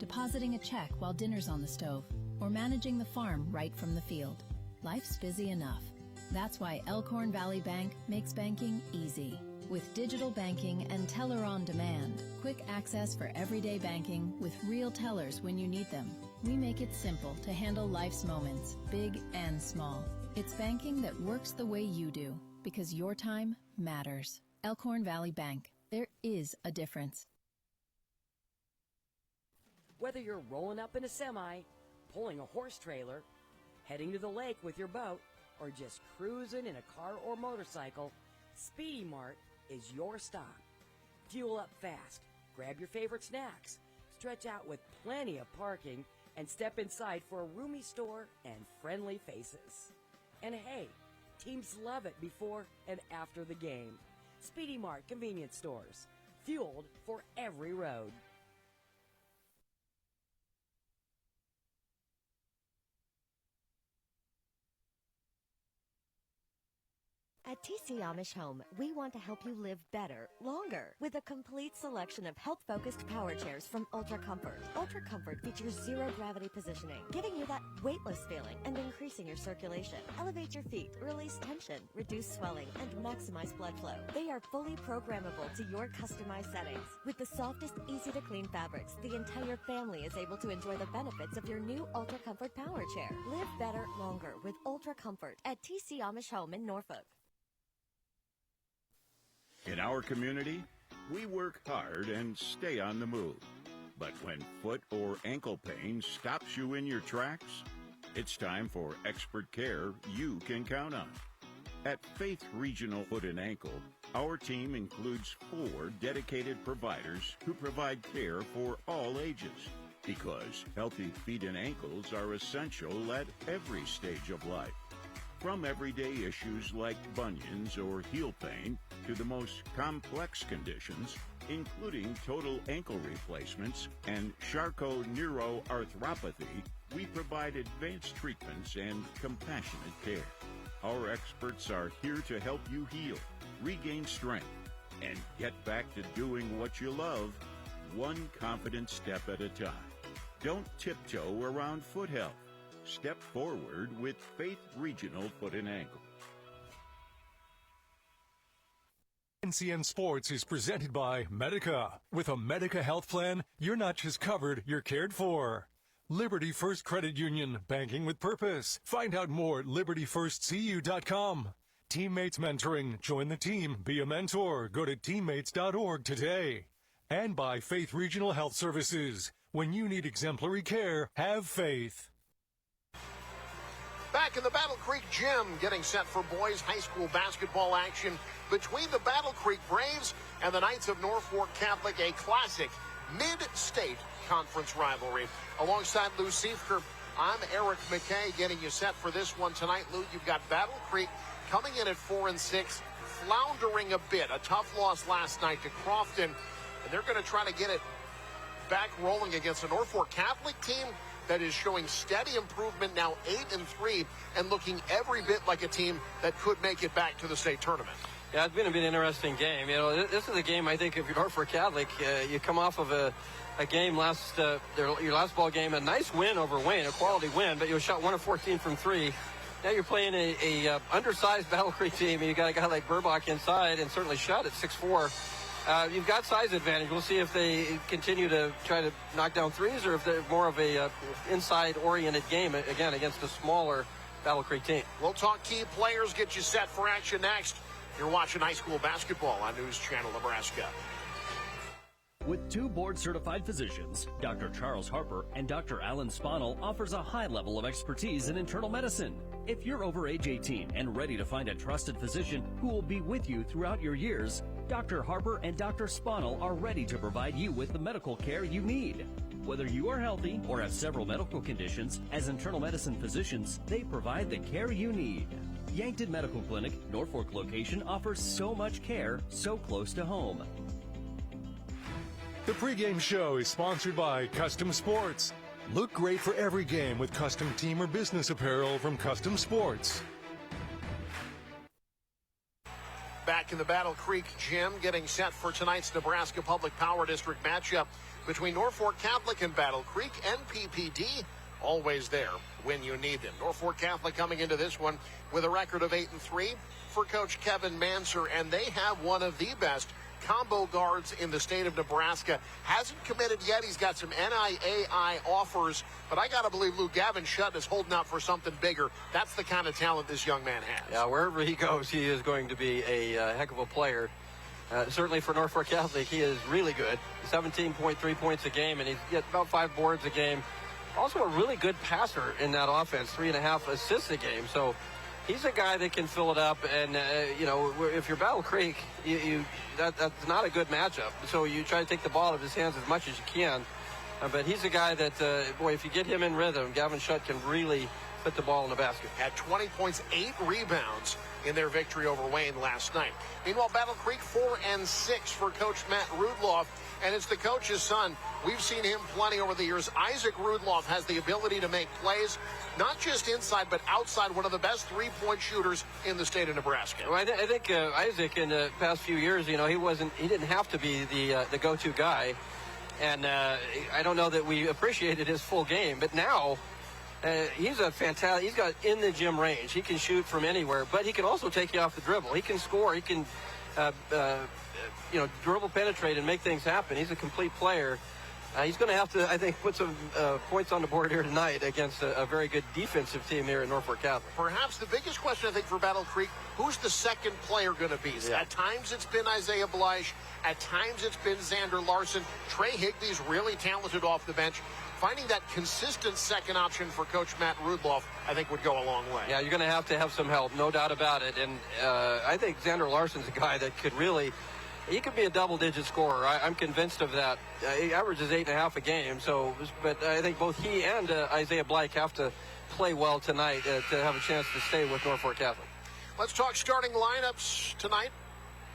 depositing a check while dinner's on the stove, or managing the farm right from the field. Life's busy enough. That's why Elkhorn Valley Bank makes banking easy. With digital banking and teller on demand, quick access for everyday banking with real tellers when you need them, we make it simple to handle life's moments, big and small. It's banking that works the way you do, because your time matters. Elkhorn Valley Bank. There is a difference. Whether you're rolling up in a semi, pulling a horse trailer, heading to the lake with your boat, or just cruising in a car or motorcycle, Speedy Mart is your stop. Fuel up fast, grab your favorite snacks, stretch out with plenty of parking, and step inside for a roomy store and friendly faces. And hey, teams love it before and after the game. Speedy Mart convenience stores, fueled for every road. At TC Amish Home, we want to help you live better, longer, with a complete selection of health-focused power chairs from Ultra Comfort. Ultra Comfort features zero-gravity positioning, giving you that weightless feeling and increasing your circulation. Elevate your feet, release tension, reduce swelling, and maximize blood flow. They are fully programmable to your customized settings. With the softest, easy-to-clean fabrics, the entire family is able to enjoy the benefits of your new Ultra Comfort power chair. Live better, longer with Ultra Comfort at TC Amish Home in Norfolk. In our community, we work hard and stay on the move. But when foot or ankle pain stops you in your tracks, it's time for expert care you can count on. At Faith Regional Foot and Ankle, our team includes 4 dedicated providers who provide care for all ages, because healthy feet and ankles are essential at every stage of life. From everyday issues like bunions or heel pain to the most complex conditions, including total ankle replacements and Charcot-neuroarthropathy, we provide advanced treatments and compassionate care. Our experts are here to help you heal, regain strength, and get back to doing what you love, one confident step at a time. Don't tiptoe around foot health. Step forward with Faith Regional Foot and Ankle. NCN Sports is presented by Medica. With a Medica health plan, you're not just covered, you're cared for. Liberty First Credit Union, banking with purpose. Find out more at libertyfirstcu.com. Teammates Mentoring. Join the team. Be a mentor. Go to teammates.org today. And by Faith Regional Health Services. When you need exemplary care, have faith. Back in the Battle Creek Gym, getting set for boys high school basketball action between the Battle Creek Braves and the Knights of Norfolk Catholic, a classic mid-state conference rivalry. Alongside Lou Siefker, I'm Eric McKay getting you set for this one tonight. Lou, you've got Battle Creek coming in at 4-6, floundering a bit. A tough loss last night to Crofton, and they're going to try to get it back rolling against a Norfolk Catholic team that is showing steady improvement, now 8-3, and looking every bit like a team that could make it back to the state tournament. Yeah, it's been a bit interesting game. You know, this is a game, I think, if you're Norfolk Catholic, you come off of a game your last ball game, a nice win over Wayne, a quality win, but you shot 1 of 14 from 3. Now you're playing a undersized Battle Creek team, and you got a guy like Burbach inside, and certainly shot at 6'4". You've got size advantage. We'll see if they continue to try to knock down threes or if they're more of a inside-oriented game, again, against a smaller Battle Creek team. We'll talk key players, get you set for action next. You're watching high school basketball on News Channel Nebraska. With 2 board-certified physicians, Dr. Charles Harper and Dr. Alan Spanel offers a high level of expertise in internal medicine. If you're over age 18 and ready to find a trusted physician who will be with you throughout your years, Dr. Harper and Dr. Spanel are ready to provide you with the medical care you need. Whether you are healthy or have several medical conditions, as internal medicine physicians, they provide the care you need. Yankton Medical Clinic, Norfolk location offers so much care so close to home. The pregame show is sponsored by Custom Sports. Look great for every game with custom team or business apparel from Custom Sports. Back in the Battle Creek Gym, getting set for tonight's Nebraska Public Power District matchup between Norfolk Catholic and Battle Creek. NPPD, always there when you need them. Norfolk Catholic coming into this one with a record of 8-3 for Coach Kevin Manser, and they have one of the best combo guards in the state of Nebraska. Hasn't committed yet. He's got some NIAI offers, but I got to believe Lou Gavin Shutt is holding out for something bigger. That's the kind of talent this young man has. Yeah, wherever he goes, he is going to be a heck of a player. Certainly for Norfolk Catholic, he is really good. 17.3 points a game, and he's got about 5 boards a game. Also a really good passer in that offense, 3.5 assists a game. So he's a guy that can fill it up. And, if you're Battle Creek, that's not a good matchup. So you try to take the ball out of his hands as much as you can. But he's a guy that, if you get him in rhythm, Gavin Shutt can really put the ball in the basket. Had 20 points, 8 rebounds in their victory over Wayne last night. Meanwhile, Battle Creek 4-6 for Coach Matt Rudloff, and it's the coach's son. We've seen him plenty over the years. Isaac Rudloff has the ability to make plays, not just inside, but outside. One of the best three-point shooters in the state of Nebraska. Well, I think Isaac in the past few years, he didn't have to be the go-to guy, and I don't know that we appreciated his full game, but now he's a fantastic. He's got in the gym range. He can shoot from anywhere, but he can also take you off the dribble. He can score. He can, dribble, penetrate, and make things happen. He's a complete player. He's going to have to, I think, put some points on the board here tonight against a very good defensive team here in Norfolk Catholic. Perhaps the biggest question, I think, for Battle Creek, who's the second player going to be? Yeah. At times it's been Isaiah Blige. At times it's been Xander Larson. Trey Higby's really talented off the bench. Finding that consistent second option for Coach Matt Rudloff, I think, would go a long way. Yeah, you're going to have some help, no doubt about it. And I think Xander Larson's a guy that could really, he could be a double-digit scorer. I'm convinced of that. He averages 8.5 a game. But I think both he and Isaiah Blige have to play well tonight to have a chance to stay with Norfolk Catholic. Let's talk starting lineups tonight.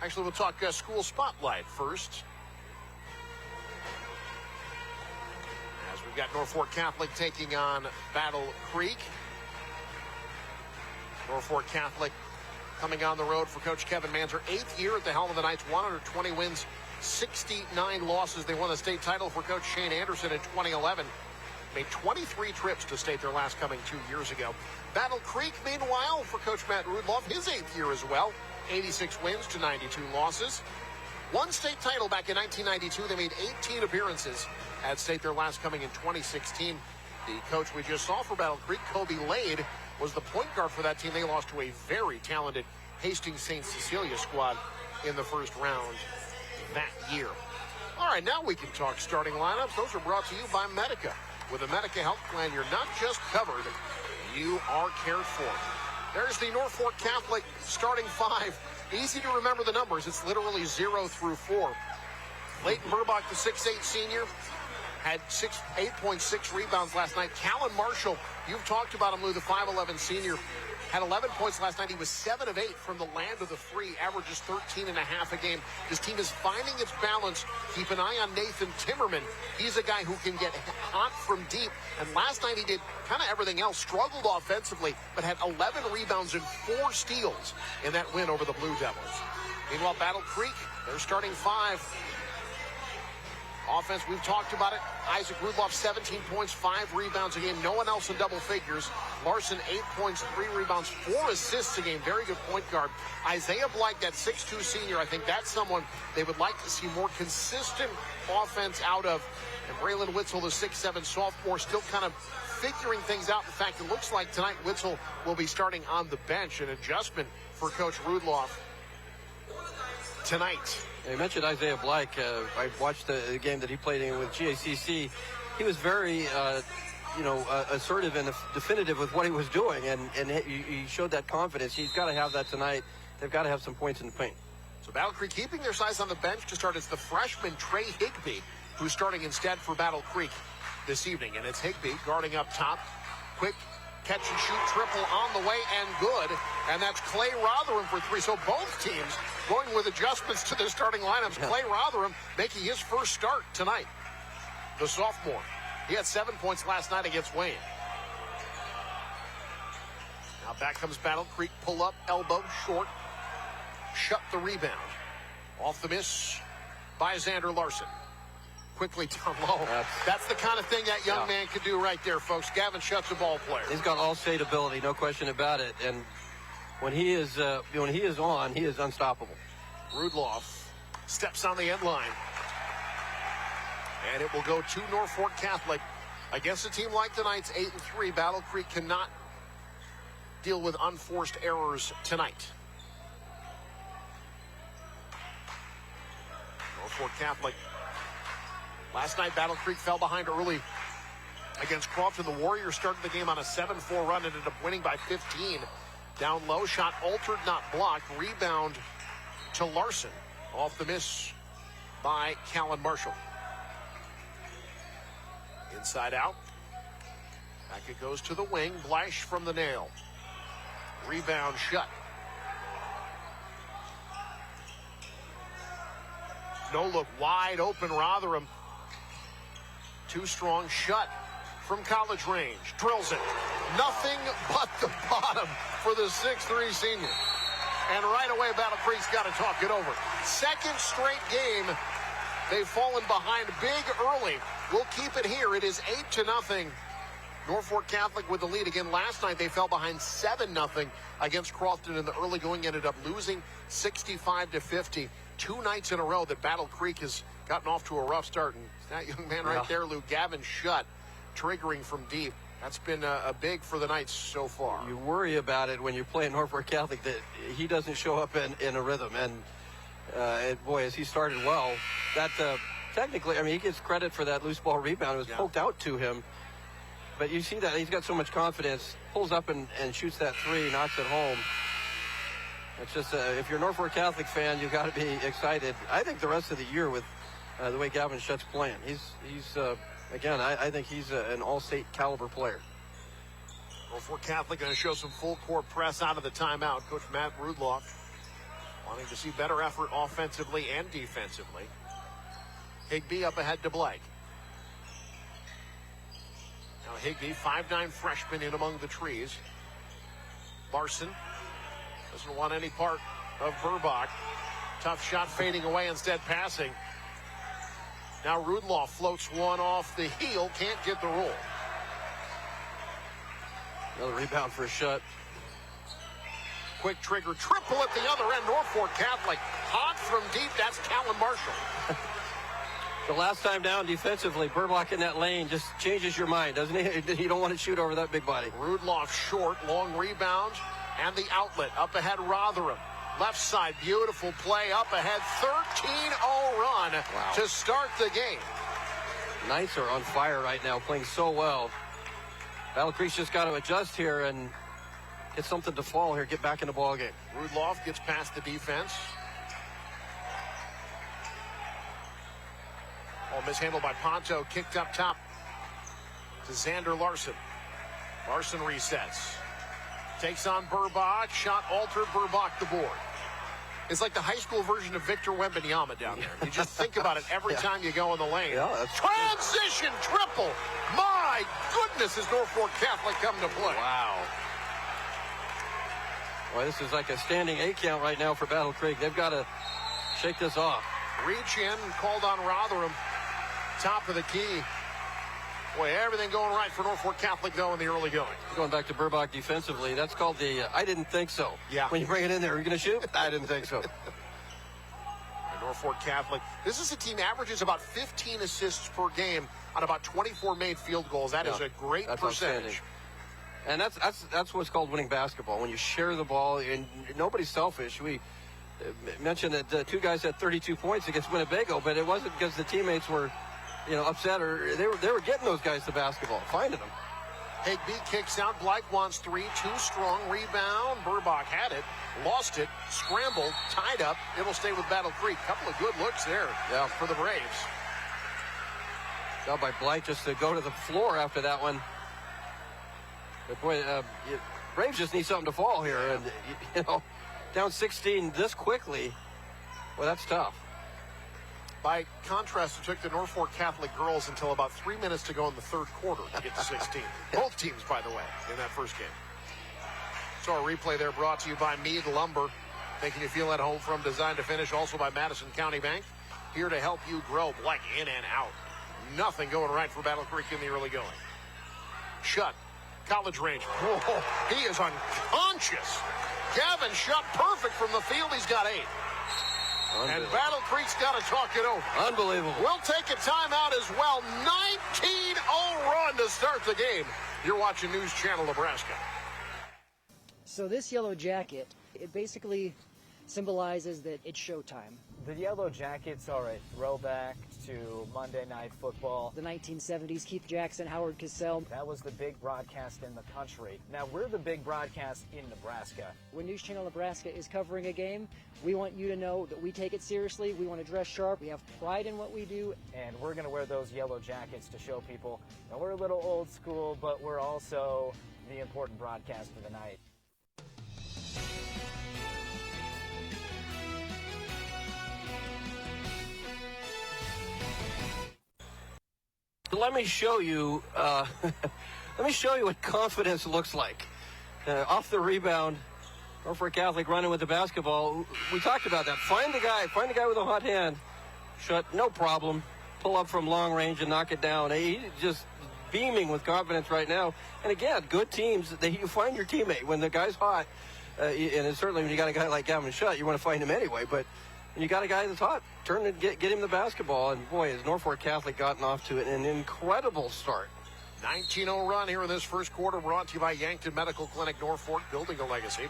Actually, we'll talk school spotlight first. We've got Norfolk Catholic taking on Battle Creek. Norfolk Catholic coming on the road for Coach Kevin Manser. 8th year at the helm of the Knights, 120 wins, 69 losses. They won the state title for Coach Shane Anderson in 2011. Made 23 trips to state, their last coming 2 years ago. Battle Creek, meanwhile, for Coach Matt Rudloff, his 8th year as well. 86 wins to 92 losses. One state title back in 1992. They made 18 appearances at state, their last coming in 2016. The coach we just saw for Battle Creek, Kobe Lade, was the point guard for that team. They lost to a very talented Hastings St. Cecilia squad in the first round that year. All right, now we can talk starting lineups. Those are brought to you by Medica. With a Medica health plan, you're not just covered, you are cared for. There's the Norfolk Catholic starting 5. Easy to remember the numbers. It's literally 0 through 4. Leighton Burbach, the 6'8 senior, had 8.6 rebounds last night. Callan Marshall, you've talked about him, Lou, the 5'11 senior, had 11 points last night. He was 7 of 8 from the land of the free, averages 13.5 a game. This team is finding its balance. Keep an eye on Nathan Timmerman. He's a guy who can get hot from deep. And last night he did kind of everything else, struggled offensively, but had 11 rebounds and 4 steals in that win over the Blue Devils. Meanwhile, Battle Creek, they're starting 5. Offense, we've talked about it. Isaac Rudloff, 17 points, 5 rebounds a game. No one else in double figures. Larson, 8 points, 3 rebounds, 4 assists a game. Very good point guard. Isaiah Blige, that 6'2 senior, I think that's someone they would like to see more consistent offense out of. And Braylon Witzel, the 6'7 sophomore, still kind of figuring things out. In fact, it looks like tonight Witzel will be starting on the bench, an adjustment for Coach Rudloff tonight. You mentioned Isaiah Blige. I watched the game that he played in with GACC. He was very, assertive and definitive with what he was doing, and he showed that confidence. He's got to have that tonight. They've got to have some points in the paint. So Battle Creek keeping their size on the bench to start. It's the freshman Trey Higby who's starting instead for Battle Creek this evening, and it's Higby guarding up top. Quick catch and shoot triple on the way and good. And that's Clay Rotherham for 3. So both teams going with adjustments to their starting lineups. Clay Rotherham making his first start tonight. The sophomore. He had 7 points last night against Wayne. Now back comes Battle Creek. Pull up, elbow, short. Shut the rebound. Off the miss by Xander Larson. quickly down low. That's the kind of thing that young man could do right there, folks. Gavin Shutt's a ball player. He's got all-state ability, no question about it. And when he is on, he is unstoppable. Rudloff steps on the end line. And it will go to Norfolk Catholic. Against a team like tonight's 8-3, Battle Creek cannot deal with unforced errors tonight. Norfolk Catholic. Last night, Battle Creek fell behind early against Crofton. The Warriors started the game on a 7-4 run, ended up winning by 15. Down low, shot altered, not blocked. Rebound to Larson. Off the miss by Callan Marshall. Inside out. Back it goes to the wing. Bleish from the nail. Rebound Shutt. No look, wide open Rotherham. Too strong. Shutt from college range. Drills it. Nothing but the bottom for the 6'3 senior. And right away, Battle Creek's got to talk it over. Second straight game, they've fallen behind big early. We'll keep it here. It is 8-0. Norfolk Catholic with the lead again. Last night they fell behind 7-0 against Crofton in the early going. Ended up losing 65-50. 2 nights in a row that Battle Creek has gotten off to a rough start. And that young man right there, Lou, Gavin Shutt, triggering from deep. That's been a big for the Knights so far. You worry about it when you're playing Norfolk Catholic that he doesn't show up in a rhythm. And boy, as he started well, that technically, I mean, he gets credit for that loose ball rebound. It was poked out to him. But you see that he's got so much confidence, pulls up and shoots that three, knocks it home. It's just, if you're a Norfolk Catholic fan, you've got to be excited. I think the rest of the year with the way Gavin Shutt's playing, he's again, I think he's an all-state caliber player. Norfolk Catholic going to show some full court press out of the timeout. Coach Matt Rudloff wanting to see better effort offensively and defensively. Higbee up ahead to Blake. Now Higbee, 5'9" freshman in among the trees. Larson doesn't want any part of Burbach. Tough shot fading away, instead passing. Now Rudloff floats one off the heel, can't get the roll. Another rebound for Shutt. Quick trigger, triple at the other end. Norfolk Catholic hot from deep. That's Callan Marshall. The last time down defensively, Burbach in that lane just changes your mind, doesn't he? You don't want to shoot over that big body. Rudloff short, long rebound, and the outlet. Up ahead, Rotherham. Left side, beautiful play. Up ahead, 13-0 run to start the game. Knights are on fire right now, playing so well. Battle Creek's just got to adjust here and get something to fall here, get back in the ball game. Rudloff gets past the defense. Ball mishandled by Ponto, kicked up top to Xander Larson. Larson resets. Takes on Burbach, shot altered, Burbach the board. It's like the high school version of Victor Wembanyama down there. You just think about it every time you go in the lane. Transition triple. My goodness, is Norfolk Catholic come to play. Wow. Boy, this is like a standing 8 count right now for Battle Creek. They've got to shake this off. Reach in, called on Rotherham. Top of the key. Boy, everything going right for Norfolk Catholic, though, in the early going. Going back to Burbach defensively, that's called the I didn't think so. Yeah. When you bring it in there, are you going to shoot? I didn't think so. Norfolk Catholic. This is a team averages about 15 assists per game on about 24 made field goals. That is a great percentage. And that's what's called winning basketball. When you share the ball, and nobody's selfish. We mentioned that 2 guys had 32 points against Winnebago, but it wasn't because the teammates were, upset, or they were getting those guys the basketball, finding them. Higbee kicks out. Blake wants 3. Too strong. Rebound. Burbach had it. Lost it. Scrambled. Tied up. It'll stay with Battle Creek. Couple of good looks there for the Braves. Job by Blake just to go to the floor after that one. But boy, Braves just need something to fall here. And, down 16 this quickly. Well, that's tough. By contrast, it took the Norfolk Catholic girls until about 3 minutes to go in the third quarter to get to 16. Both teams, by the way, in that first game. So our replay there brought to you by Mead Lumber, making you feel at home from design to finish. Also by Madison County Bank, here to help you grow. Black in and out. nothing going right for Battle Creek in the early going. Shutt, college range. Whoa, he is unconscious. Gavin Shutt, perfect from the field. He's got 8. And Battle Creek's got to talk it over. Unbelievable. We'll take a timeout as well. 19-0 run to start the game. You're watching News Channel Nebraska. So this yellow jacket, it basically symbolizes that it's showtime. The Yellow Jackets are a throwback to Monday Night Football. The 1970s, Keith Jackson, Howard Cosell. That was the big broadcast in the country. Now we're the big broadcast in Nebraska. When News Channel Nebraska is covering a game, we want you to know that we take it seriously. We want to dress sharp. We have pride in what we do. And we're going to wear those yellow jackets to show people that we're a little old school, but we're also the important broadcast of the night. Let me show you. Let me show you what confidence looks like. Off the rebound, Norfolk Catholic running with the basketball. We talked about that. Find the guy with a hot hand. Shutt, no problem. Pull up from long range and knock it down. He's just beaming with confidence right now. And again, good teams. You find your teammate when the guy's hot. And certainly when you got a guy like Gavin Shutt, you want to find him anyway. But when you got a guy that's hot, turn and get him the basketball. And boy, has Norfolk Catholic gotten off to an incredible start. 19-0 run here in this first quarter, brought to you by Yankton Medical Clinic Norfolk, building a legacy.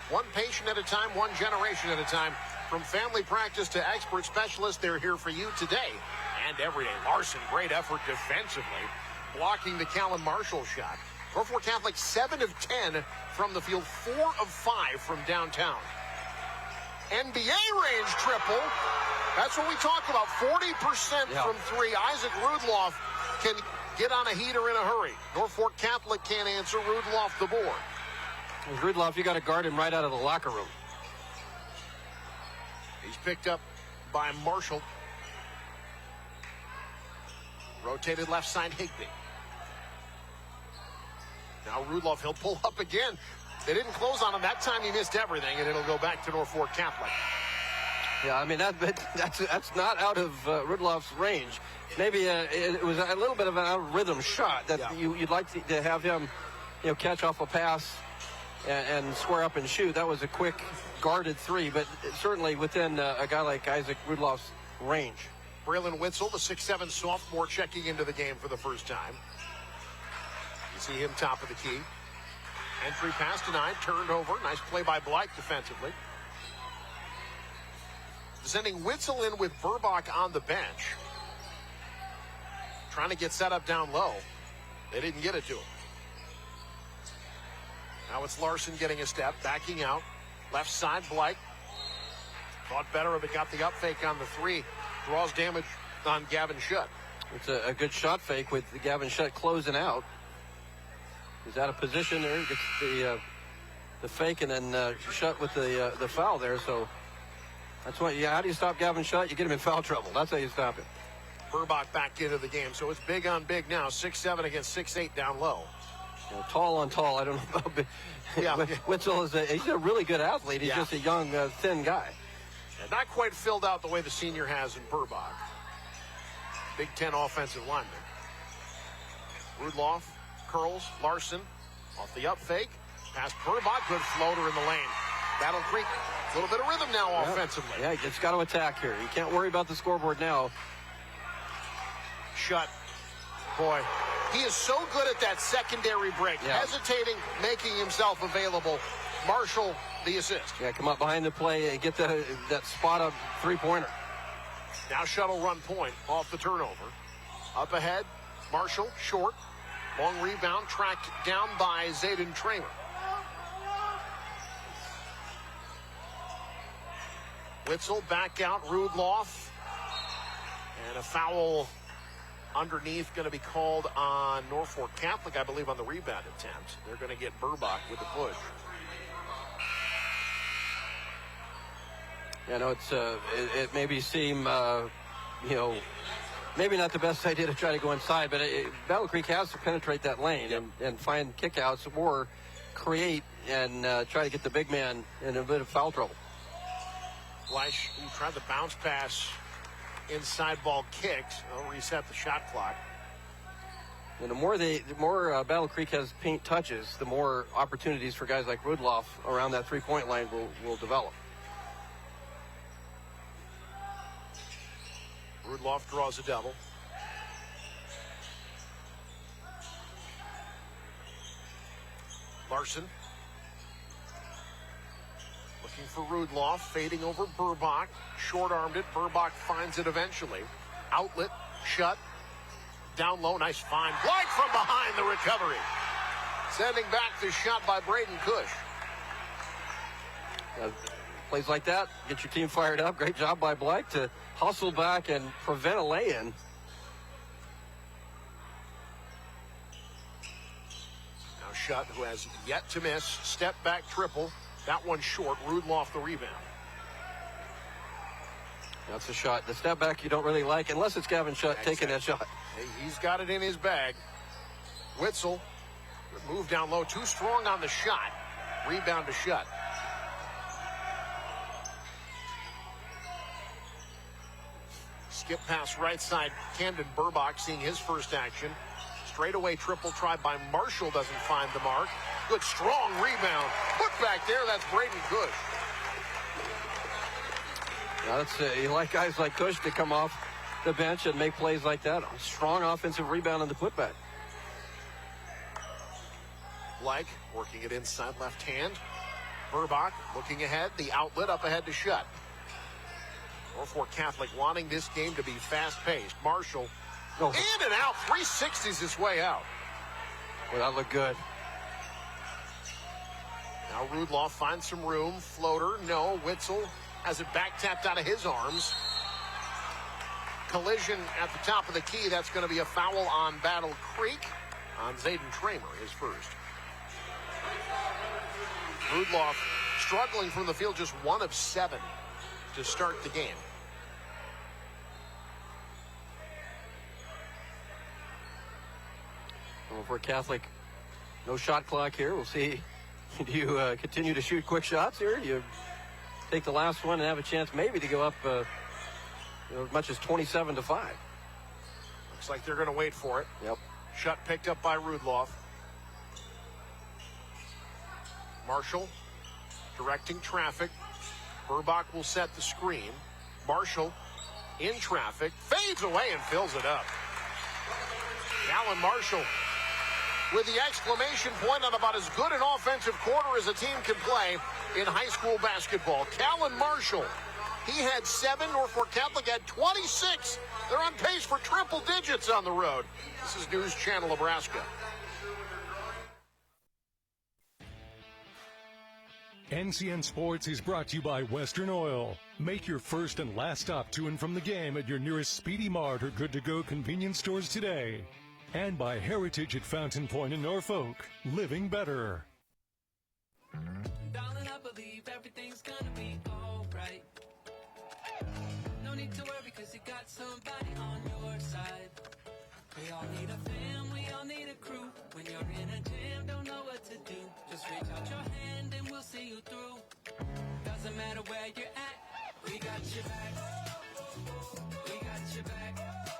One patient at a time, one generation at a time. From family practice to expert specialists, they're here for you today and every day. Larson, great effort defensively, blocking the Callan Marshall shot. Norfolk Catholic 7 of 10 from the field, 4 of 5 from downtown. NBA range triple. That's what we talk about. 40% from 3. Isaac Rudloff can get on a heater in a hurry. Norfolk Catholic can't answer. Rudloff the board. Rudloff, you got to guard him right out of the locker room. He's picked up by Marshall. Rotated left side, Higbee. Now Rudloff, he'll pull up again. They didn't close on him. That time he missed everything, and it'll go back to Norfolk Catholic. Yeah, I mean, that's not out of Rudloff's range. Maybe it was a little bit of an out-of-rhythm shot that you'd like to have him, catch off a pass and square up and shoot. That was a quick, guarded 3, but certainly within a guy like Isaac Rudloff's range. Braylon Witzel, the 6'7" sophomore, checking into the game for the first time. You see him top of the key. Entry pass denied, turned over. Nice play by Blythe defensively. Sending Witzel in with Burbach on the bench. Trying to get set up down low. They didn't get it to him. Now it's Larson getting a step, backing out. Left side, Blythe. Thought better of it, got the up fake on the 3. Draws damage on Gavin Shutt. It's a good shot fake with Gavin Shutt closing out. He's out of position there. Gets the fake and then Shutt with the foul there. So that's what. Yeah, how do you stop Gavin Shutt? You get him in foul trouble. That's how you stop him. Burbach back into the game. So it's big on big now. 6'7" against 6'8" down low. Tall on tall. I don't know about big. Yeah. Witzel he's a really good athlete. He's just a young, thin guy. And not quite filled out the way the senior has in Burbach. Big Ten offensive lineman. Rudloff curls. Larson off the up fake. Past Burbach. Good floater in the lane. Battle Creek, a little bit of rhythm now offensively. Yeah, it's got to attack here. You can't worry about the scoreboard now. Shutt. Boy, he is so good at that secondary break. Hesitating, making himself available. Marshall, the assist. Yeah, come up behind the play and get that spot up three-pointer. Now shuttle run point off the turnover. Up ahead, Marshall, short. Long rebound, tracked down by Zayden Tramer. Witzel back out, Rudloff. And a foul underneath going to be called on Norfolk Catholic, I believe, on the rebound attempt. They're going to get Burbach with the push. You know, it maybe seem, maybe not the best idea to try to go inside, but Battle Creek has to penetrate that lane and find kickouts or create and try to get the big man in a bit of foul trouble. Fleisch, who tried the bounce pass inside ball kicks. They'll reset the shot clock. And the more Battle Creek has paint touches, the more opportunities for guys like Rudloff around that three-point line will develop. Rudloff draws a double. Larson looking for Rudloff, fading over Burbach. Short-armed it. Burbach finds it eventually. Outlet, shut. Down low, nice find. Blight from behind the recovery. Sending back the shot by Braden Cush. Plays like that, get your team fired up. Great job by Blight to hustle back and prevent a lay-in. Now Shutt, who has yet to miss, step back triple. That one short. Rudloff the rebound. That's a shot. The step back you don't really like unless it's Gavin Shutt taking that shot. He's got it in his bag. Witzel, move down low, too strong on the shot. Rebound to Shutt. Skip pass right side. Camden Burbach seeing his first action. Straightaway triple try by Marshall, doesn't find the mark. Good strong rebound. Put back there, that's Braden Cush. Now you like guys like Cush to come off the bench and make plays like that. A strong offensive rebound on the putback. Blake working it inside left hand. Burbach looking ahead. The outlet up ahead to Shutt. Norfolk Catholic wanting this game to be fast-paced. Marshall in and out. 360s his way out. Well, that looked good. Now Rudloff finds some room. Floater, no. Witzel has it back tapped out of his arms. Collision at the top of the key. That's going to be a foul on Battle Creek. On Zayden Tramer, his first. Rudloff struggling from the field, just 1 of 7 to start the game. Well, for Catholic, no shot clock here. We'll see. Do you continue to shoot quick shots here? Do you take the last one and have a chance maybe to go up as much as 27-5? Looks like they're going to wait for it. Yep. Shutt picked up by Rudloff. Marshall directing traffic. Burbach will set the screen. Marshall in traffic. Fades away and fills it up. Alan Marshall with the exclamation point on about as good an offensive quarter as a team can play in high school basketball. Callan Marshall, he had 7. Norfolk Catholic had 26. They're on pace for triple digits on the road. This is News Channel Nebraska. NCN Sports is brought to you by Western Oil. Make your first and last stop to and from the game at your nearest Speedy Mart or good-to-go convenience stores today. And by Heritage at Fountain Point in Norfolk. Living better. Darling, I believe everything's gonna be alright. No need to worry because you got somebody on your side. We all need a fam, we all need a crew. When you're in a jam, don't know what to do. Just reach out your hand and we'll see you through. Doesn't matter where you're at, we got your back. We got your back.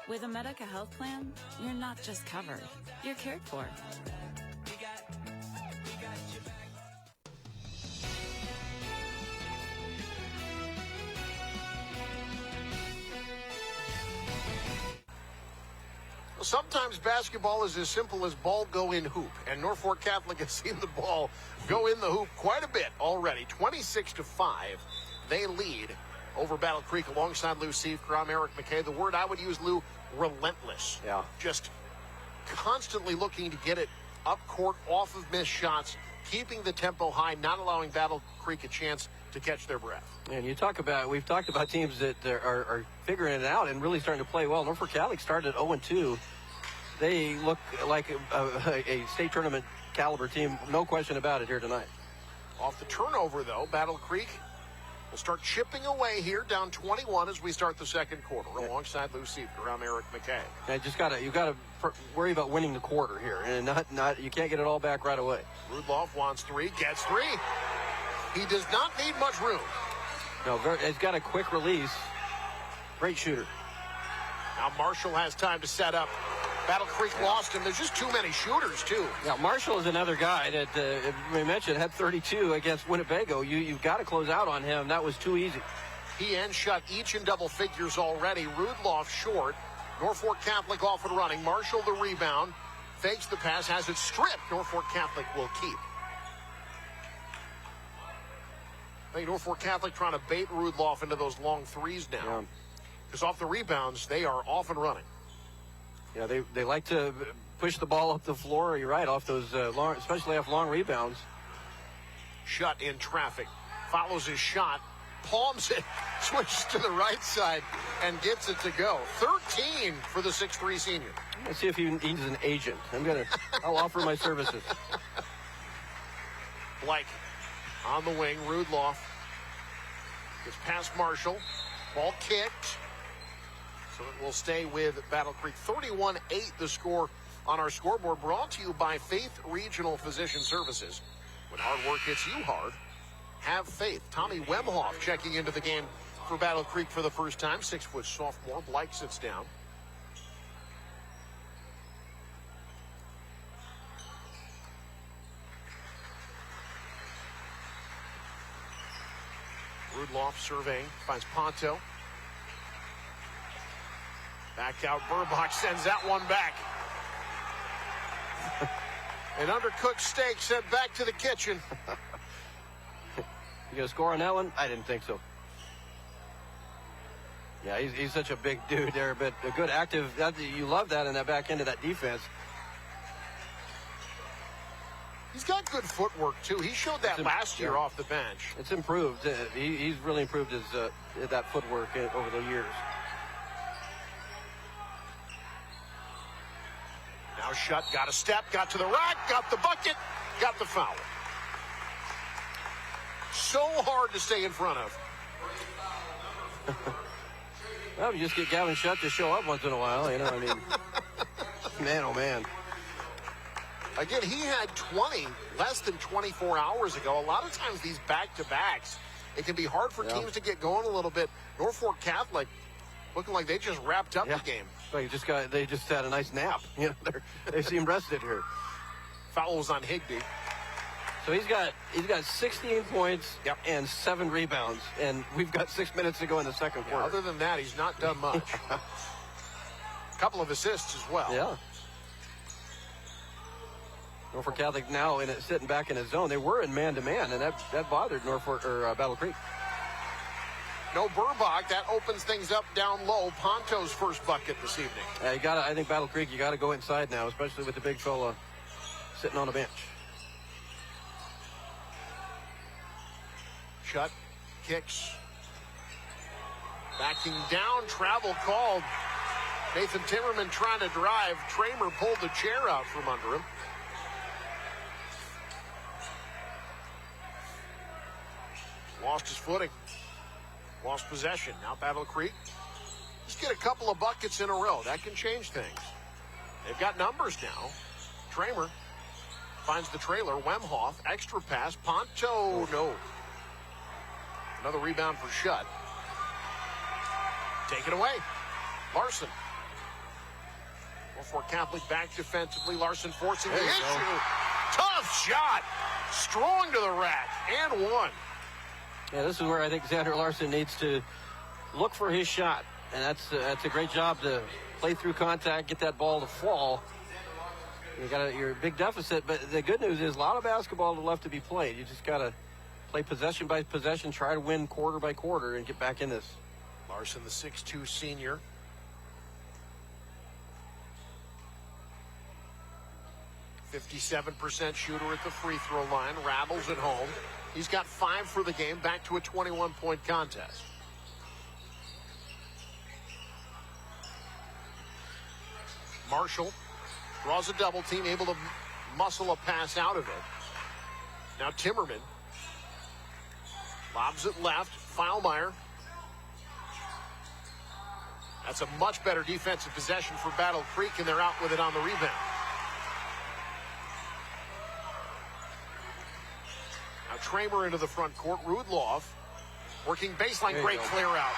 With a Medica health plan, you're not just covered, you're cared for. We got your back. Well, sometimes basketball is as simple as ball go in hoop, and Norfolk Catholic has seen the ball go in the hoop quite a bit already. 26-5, they lead over Battle Creek alongside Lou Seifker. I'm Eric McKay. The word I would use, Lou, relentless. Yeah. Just constantly looking to get it up court, off of missed shots, keeping the tempo high, not allowing Battle Creek a chance to catch their breath. And we've talked about teams that are figuring it out and really starting to play well. Norfolk Catholic started 0-2. They look like a state tournament caliber team, no question about it here tonight. Off the turnover, though, Battle Creek will start chipping away here, down 21 as we start the second quarter. Alongside Lou Seifker, I'm Eric McKay. You got to worry about winning the quarter here, and not you can't get it all back right away. Rudloff wants 3, gets 3. He does not need much room. No, he's got a quick release. Great shooter. Now Marshall has time to set up. Battle Creek lost him. There's just too many shooters, too. Yeah, Marshall is another guy that we mentioned had 32 against Winnebago. You've got to close out on him. That was too easy. He and Shutt each in double figures already. Rudloff short. Norfolk Catholic off and running. Marshall the rebound. Fakes the pass, has it stripped. Norfolk Catholic will keep. I think Norfolk Catholic trying to bait Rudloff into those long threes now. Because off the rebounds, they are off and running. Yeah, they like to push the ball up the floor. You're right, off those long, especially off long rebounds. Shutt in traffic. Follows his shot. Palms it. Switches to the right side and gets it to go. 13 for the 6'3 senior. Let's see if he needs an agent. I'll offer my services. Blake on the wing. Rudloff gets past Marshall. Ball kicked. So it will stay with Battle Creek. 31-8 the score on our scoreboard. Brought to you by Faith Regional Physician Services. When hard work hits you hard, have faith. Tommy Wemhoff checking into the game for Battle Creek for the first time. 6-foot sophomore. Blake sits down. Rudloff surveying. Finds Ponto. Back out. Burbach sends that one back. An undercooked steak sent back to the kitchen. You going to score on that one? I didn't think so. Yeah, he's such a big dude there, but a good active. You love that in that back end of that defense. He's got good footwork, too. He showed that last year off the bench. It's improved. He's really improved his that footwork over the years. Now Shutt got a step, got to the rack, got the bucket, got the foul. So hard to stay in front of. Well, you just get Gavin Shutt to show up once in a while, you know, I mean. Man, oh man. Again, he had 20 less than 24 hours ago. A lot of times these back-to-backs, it can be hard for teams to get going a little bit. Norfolk Catholic looking like they just wrapped up the game. They just had a nice nap. You know, they seem rested here. Foul was on Higbee. So he's got 16 points and 7 rebounds, and we've got 6 minutes to go in the second quarter. Other than that, he's not done much. A couple of assists as well. Yeah. Norfolk Catholic now sitting back in his zone. They were in man-to-man, and that bothered Norfolk or Battle Creek. No Burbach. That opens things up down low. Ponto's first bucket this evening. Yeah, I think Battle Creek, you got to go inside now, especially with the big fella sitting on the bench. Shutt kicks. Backing down. Travel called. Nathan Timmerman trying to drive. Tramer pulled the chair out from under him. Lost his footing. Lost possession. Now Battle Creek. Just get a couple of buckets in a row. That can change things. They've got numbers now. Tramer finds the trailer. Wemhoff. Extra pass. Ponto. No. Another rebound for Shutt. Taken away. Larson. Norfolk Catholic back defensively. Larson forcing the issue. Tough shot. Strong to the rack. And one. Yeah, this is where I think Xander Larson needs to look for his shot. And that's a great job to play through contact, get that ball to fall. You're a big deficit, but the good news is a lot of basketball left to be played. You just got to play possession by possession, try to win quarter by quarter, and get back in this. Larson, the 6'2 senior. .57% shooter at the free throw line. Rattles at home. He's got 5 for the game. Back to a 21-point contest. Marshall draws a double team, able to muscle a pass out of it. Now Timmerman lobs it left. Feilmeyer. That's a much better defensive possession for Battle Creek, and they're out with it on the rebound. Now Tramer into the front court. Rudloff working baseline. Great clear out.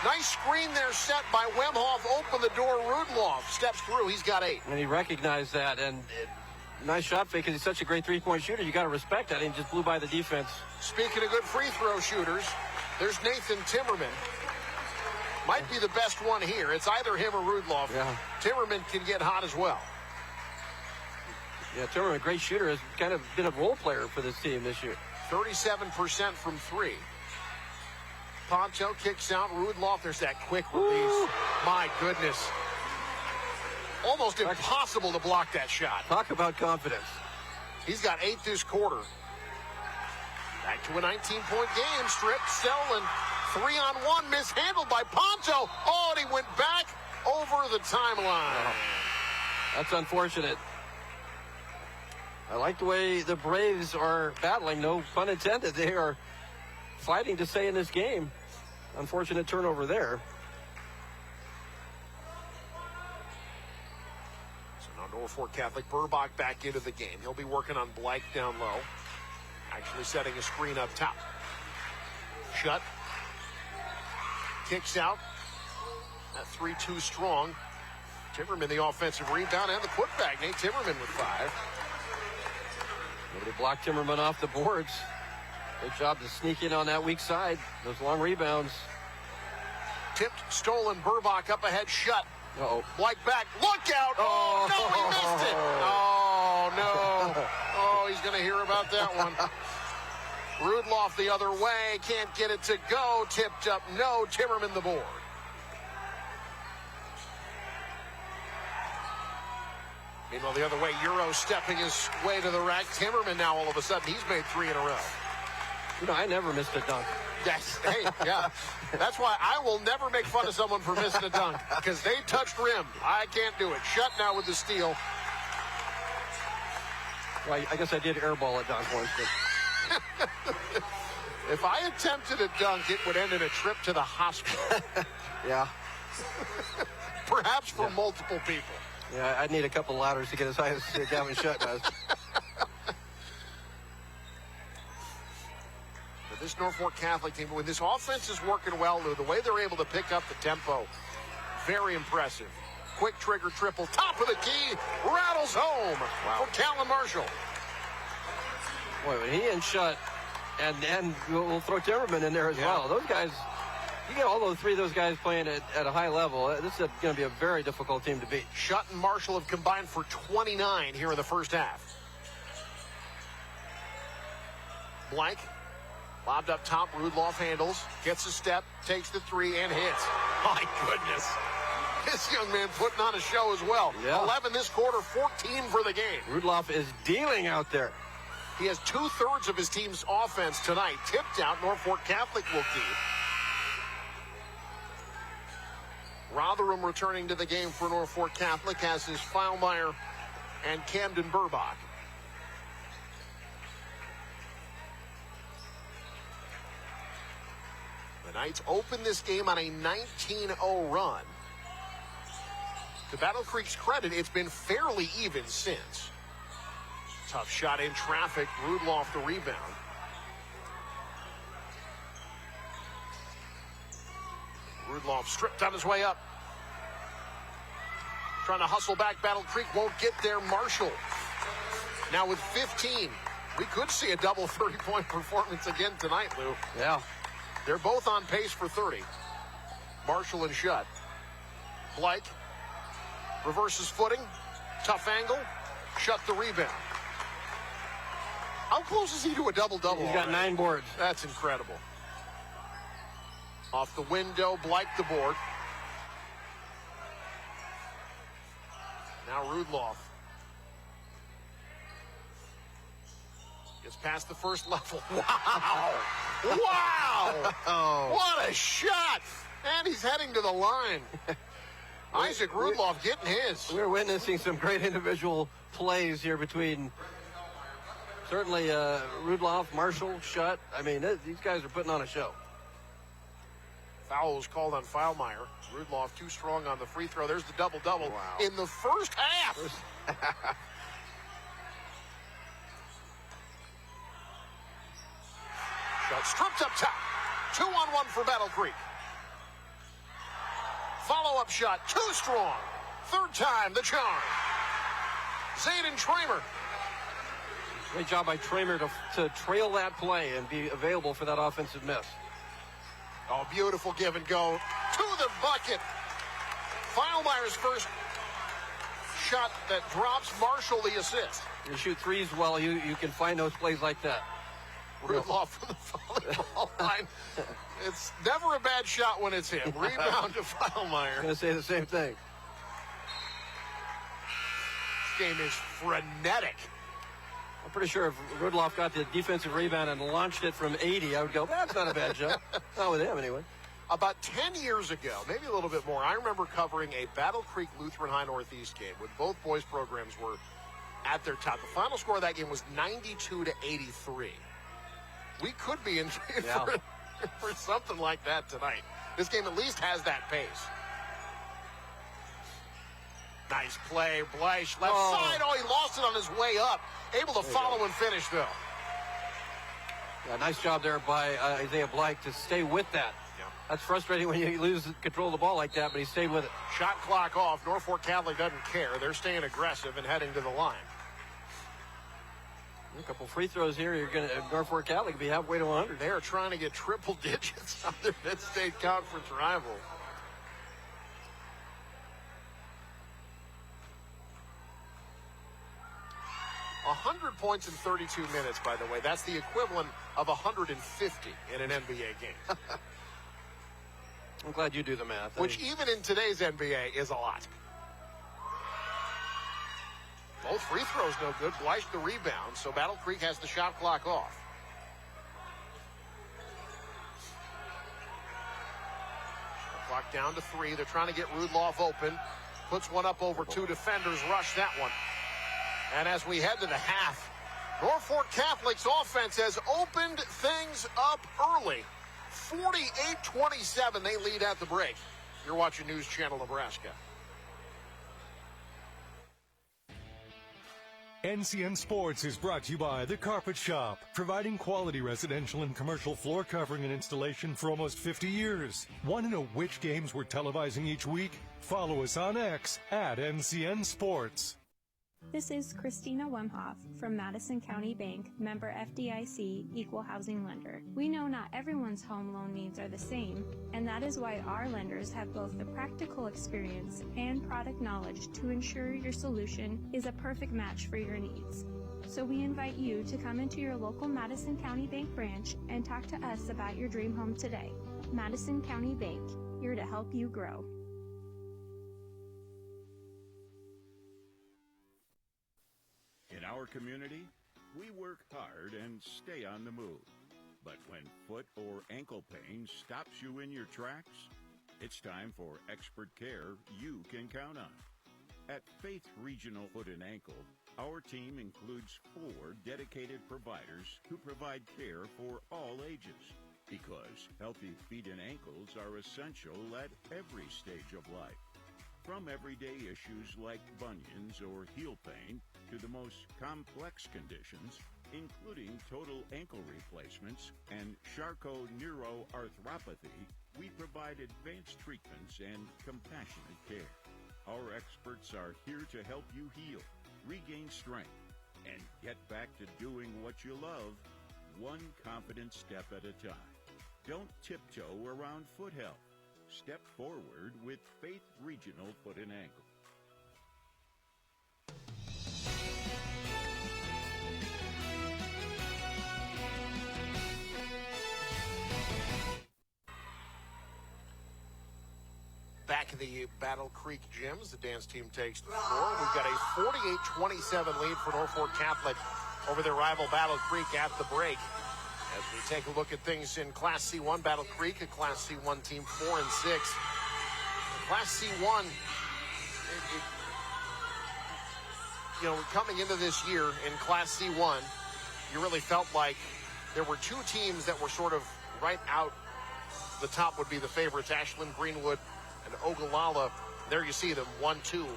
Nice screen there set by Wemhoff. Open the door. Rudloff steps through. He's got 8. And he recognized that. And nice shot fake because he's such a great three-point shooter. You got to respect that. He just blew by the defense. Speaking of good free throw shooters, there's Nathan Timmerman. Might be the best one here. It's either him or Rudloff. Yeah. Timmerman can get hot as well. Yeah, Timmerman, a great shooter, has kind of been a role player for this team this year. 37% from 3. Ponto kicks out. Rudloff, there's that quick release. My goodness. Almost impossible to block that shot. Talk about confidence. He's got 8 this quarter. Back to a 19-point game. Stripped, stolen. 3-on-1 mishandled by Ponto. Oh, and he went back over the timeline. Oh, that's unfortunate. I like the way the Braves are battling. No pun intended. They are fighting to stay in this game. Unfortunate turnover there. So now Norfolk Catholic. Burbach back into the game. He'll be working on Blythe down low. Actually setting a screen up top. Shut. Kicks out. That 3-2 strong. Timmerman the offensive rebound and the putback. Nate Timmerman with 5. Nobody blocked Timmerman off the boards. Good job to sneak in on that weak side. Those long rebounds. Tipped, stolen. Burbach up ahead. Shut. Uh-oh. Blythe back. Look out. Oh, no, he missed it. Oh, no. Oh, he's going to hear about that one. Rudloff the other way. Can't get it to go. Tipped up. No. Timmerman the board. Meanwhile, the other way, Euro stepping his way to the rack. Timmerman now, all of a sudden, he's made 3 in a row. You know, I never missed a dunk. Yes, hey, yeah. That's why I will never make fun of someone for missing a dunk, because they touched rim. I can't do it. Shut now with the steal. Well, I guess I did airball a dunk once, but... If I attempted a dunk, it would end in a trip to the hospital. Yeah. Perhaps for multiple people. Yeah, I'd need a couple ladders to get as high as Gavin Shutt does. But this Norfolk Catholic team, when this offense is working well, Lou, the way they're able to pick up the tempo, very impressive. Quick trigger triple, top of the key, rattles home for Callan Marshall. Boy, when he and Shutt, and we'll throw Timmerman in there as well. Those guys, you get all those 3 of those guys playing at a high level, this is going to be a very difficult team to beat. Shutt and Marshall have combined for 29 here in the first half. Blank, lobbed up top, Rudloff handles, gets a step, takes the 3, and hits. My goodness. This young man putting on a show as well. Yeah. 11 this quarter, 14 for the game. Rudloff is dealing out there. He has 2/3 of his team's offense tonight. Tipped out, Norfolk Catholic will keep. Rotherham returning to the game for Norfolk Catholic, as is Feilmeyer and Camden Burbach. The Knights open this game on a 19-0 run. To Battle Creek's credit, it's been fairly even since. Tough shot in traffic. Rudloff the rebound. Rudloff stripped on his way up. Trying to hustle back. Battle Creek won't get there. Marshall now with 15. We could see a double 30-point performance again tonight, Lou. Yeah. They're both on pace for 30. Marshall and Shutt. Blake reverses footing. Tough angle. Shutt the rebound. How close is he to a double-double? He's got 9 boards. That's incredible. Off the window, Blake the board. Now Rudloff. Gets past the first level. Wow! Wow! Oh. What a shot! And he's heading to the line. Isaac Rudloff getting his. We're witnessing some great individual plays here between certainly Rudloff, Marshall, Shutt. I mean, these guys are putting on a show. Foul was called on Feilmeyer. Rudloff too strong on the free throw. There's the double-double in the first half. Shutt stripped up top. 2-on-1 for Battle Creek. Follow-up shot, too strong. Third time, the charm. Zayden Tramer. Great job by Tramer to trail that play and be available for that offensive miss. Oh, beautiful give and go to the bucket. Feilmeyer's first shot that drops, Marshall the assist. You shoot threes well, you can find those plays like that. Rudloff from the volleyball line. It's never a bad shot when it's him. Rebound to Feilmeyer. I'm going to say the same thing. This game is frenetic. I'm pretty sure if Rudloff got the defensive rebound and launched it from 80, I would go, that's not a bad shot. Not with him, anyway. About 10 years ago, maybe a little bit more, I remember covering a Battle Creek Lutheran High Northeast game when both boys programs were at their top. The final score of that game was 92-83. We could be in for something like that tonight. This game at least has that pace. Nice play, Bleish, left side. Oh, he lost it on his way up. Able to follow and finish, though. Yeah, nice job there by Isaiah Bleish to stay with that. Yeah. That's frustrating when you lose control of the ball like that, but he stayed with it. Shot clock off. Norfolk Catholic doesn't care. They're staying aggressive and heading to the line. A couple free throws here. You're going to Norfolk Catholic be halfway to 100. They are trying to get triple digits on their mid-state conference rival. A 100 points in 32 minutes, by the way. That's the equivalent of 150 in an NBA game. I'm glad you do the math. Which even in today's NBA is a lot. Both free throws no good. Bleish the rebound, so Battle Creek has the shot clock off. Shot clock down to 3. They're trying to get Rudloff open. Puts one up over 2 defenders. Rush that one. And as we head to the half, Norfolk Catholic's offense has opened things up early. 48-27, they lead at the break. You're watching News Channel Nebraska. NCN Sports is brought to you by The Carpet Shop, providing quality residential and commercial floor covering and installation for almost 50 years. Want to know which games we're televising each week? Follow us on X at NCN Sports. This is Christina Wemhoff from Madison County Bank, member FDIC, equal housing lender. We know not everyone's home loan needs are the same, and that is why our lenders have both the practical experience and product knowledge to ensure your solution is a perfect match for your needs. So we invite you to come into your local Madison County Bank branch and talk to us about your dream home today. Madison County Bank, here to help you grow. In our community, we work hard and stay on the move. But when foot or ankle pain stops you in your tracks, it's time for expert care you can count on. At Faith Regional Foot and Ankle, our team includes 4 dedicated providers who provide care for all ages. Because healthy feet and ankles are essential at every stage of life. From everyday issues like bunions or heel pain to the most complex conditions, including total ankle replacements and Charcot-neuroarthropathy, we provide advanced treatments and compassionate care. Our experts are here to help you heal, regain strength, and get back to doing what you love, one confident step at a time. Don't tiptoe around foot health. Step forward with Faith Regional Foot and Ankle. Back in the Battle Creek gyms, the dance team takes the floor. We've got a 48-27 lead for Norfolk Catholic over their rival Battle Creek at the break. As we take a look at things in Class C1, Battle Creek, a Class C1 team 4-6. Class C1, coming into this year in Class C1, you really felt like there were 2 teams that were sort of right out the top would be the favorites, Ashland Greenwood and Ogallala. There you see them, 1-2.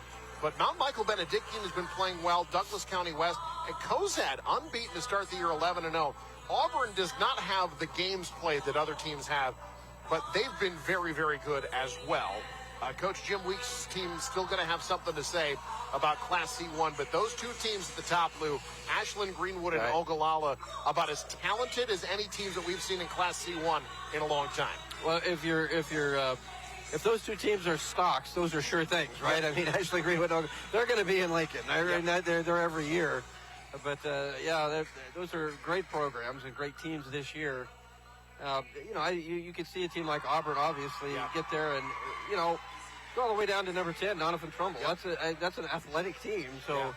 But Mount Michael Benedictine has been playing well, Douglas County West, and Cozad unbeaten to start the year 11-0. Auburn does not have the games played that other teams have, but they've been very, very good as well. Coach Jim Weeks' team still going to have something to say about Class C1, but those two teams at the top, Lou, Ashland, Greenwood, and Ogallala, about as talented as any teams that we've seen in Class C1 in a long time. Well, if those two teams are stocks, those are sure things, right? I mean, Ashland, Greenwood, they're going to be in Lincoln. They're there every year. But, those are great programs and great teams this year. You can see a team like Auburn, obviously, get there and, go all the way down to number 10, Donovan Trumbull. That's an athletic team. So,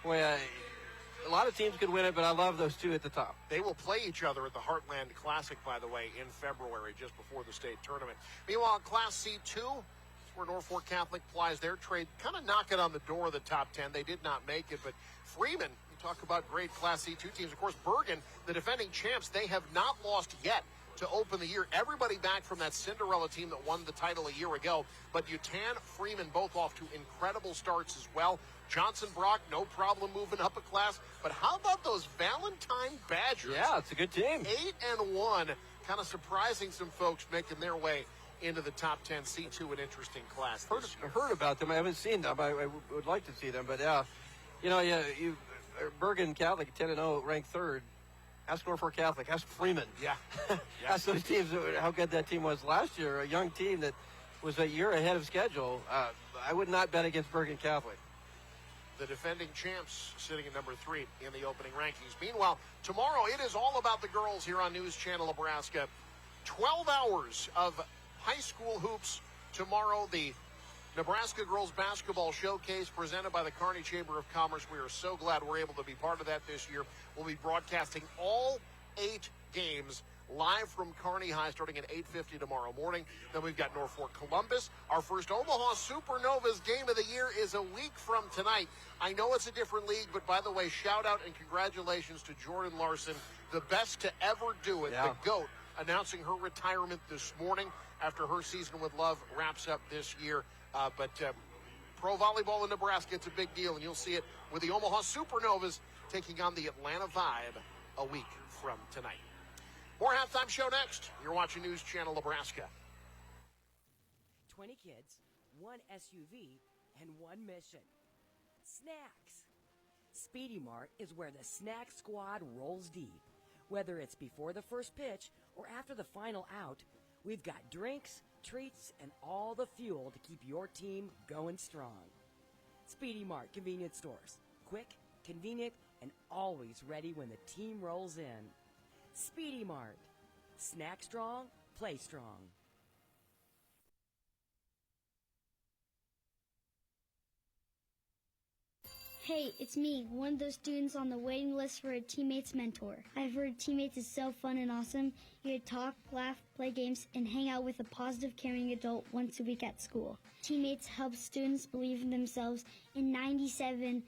a lot of teams could win it, but I love those two at the top. They will play each other at the Heartland Classic, by the way, in February, just before the state tournament. Meanwhile, Class C2, where Norfolk Catholic plies their trade, kind of knocking on the door of the top 10. They did not make it, but Freeman, you talk about great Class C2 teams. Of course, Bergen, the defending champs, they have not lost yet to open the year. Everybody back from that Cinderella team that won the title a year ago. But Utan, Freeman, both off to incredible starts as well. Johnson Brock, no problem moving up a class. But how about those Valentine Badgers? Yeah, it's a good team. 8-1, kind of surprising some folks making their way into the top 10. C2, an interesting class. Heard about them. I haven't seen them. I would like to see them. But, Bergen Catholic, 10-0, ranked third. Ask Norfolk Catholic. Ask Freeman. Yeah. Ask those teams how good that team was last year. A young team that was a year ahead of schedule. I would not bet against Bergen Catholic. The defending champs sitting at number 3 in the opening rankings. Meanwhile, tomorrow it is all about the girls here on News Channel Nebraska. 12 hours of high school hoops tomorrow. The Nebraska Girls Basketball Showcase presented by the Kearney Chamber of Commerce. We are so glad we're able to be part of that this year. We'll be broadcasting all 8 games live from Kearney High starting at 8:50 tomorrow morning. Then we've got Norfolk Columbus. Our first Omaha Supernovas game of the year is a week from tonight. I know it's a different league, but by the way, shout out and congratulations to Jordan Larson, the best to ever do it, the GOAT, announcing her retirement this morning after her season with Love wraps up this year. But pro volleyball in Nebraska, it's a big deal, and you'll see it with the Omaha Supernovas taking on the Atlanta Vibe a week from tonight. More halftime show next. You're watching News Channel Nebraska. 20 kids, 1 SUV, and 1 mission. Snacks. Speedy Mart is where the snack squad rolls deep. Whether it's before the first pitch or after the final out, we've got drinks, treats, and all the fuel to keep your team going strong. Speedy Mart convenience stores. Quick, convenient, and always ready when the team rolls in. Speedy Mart. Snack strong, play strong. Hey, it's me, one of those students on the waiting list for a teammate's mentor. I've heard teammates is so fun and awesome. You get to talk, laugh, play games, and hang out with a positive, caring adult once a week at school. Teammates help students believe in themselves, and 97%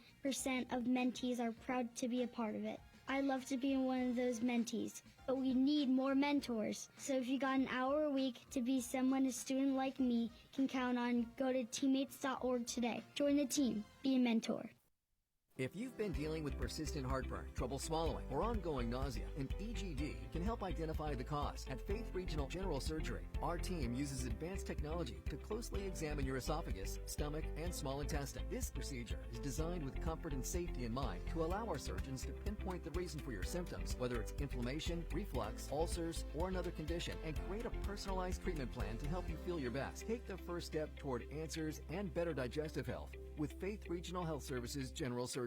of mentees are proud to be a part of it. I'd love to be one of those mentees, but we need more mentors. So if you got an hour a week to be someone a student like me can count on, go to teammates.org today. Join the team. Be a mentor. If you've been dealing with persistent heartburn, trouble swallowing, or ongoing nausea, an EGD can help identify the cause. At Faith Regional General Surgery, our team uses advanced technology to closely examine your esophagus, stomach, and small intestine. This procedure is designed with comfort and safety in mind to allow our surgeons to pinpoint the reason for your symptoms, whether it's inflammation, reflux, ulcers, or another condition, and create a personalized treatment plan to help you feel your best. Take the first step toward answers and better digestive health with Faith Regional Health Services General Surgery.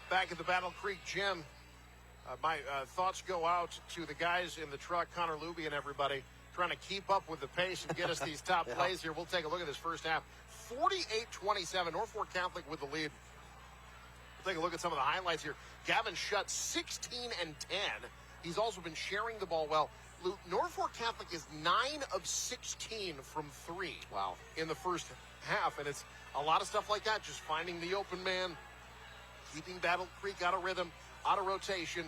Back at the Battle Creek Gym, my thoughts go out to the guys in the truck, Connor Luby and everybody, trying to keep up with the pace and get us these top plays here. We'll take a look at this first half. 48-27, Norfolk Catholic with the lead. Take a look at some of the highlights here. Gavin Shutt, 16 and 10. He's also been sharing the ball well. Norfolk Catholic is 9 of 16 from 3. Wow. In the first half, and it's a lot of stuff like that, just finding the open man, keeping Battle Creek out of rhythm, out of rotation.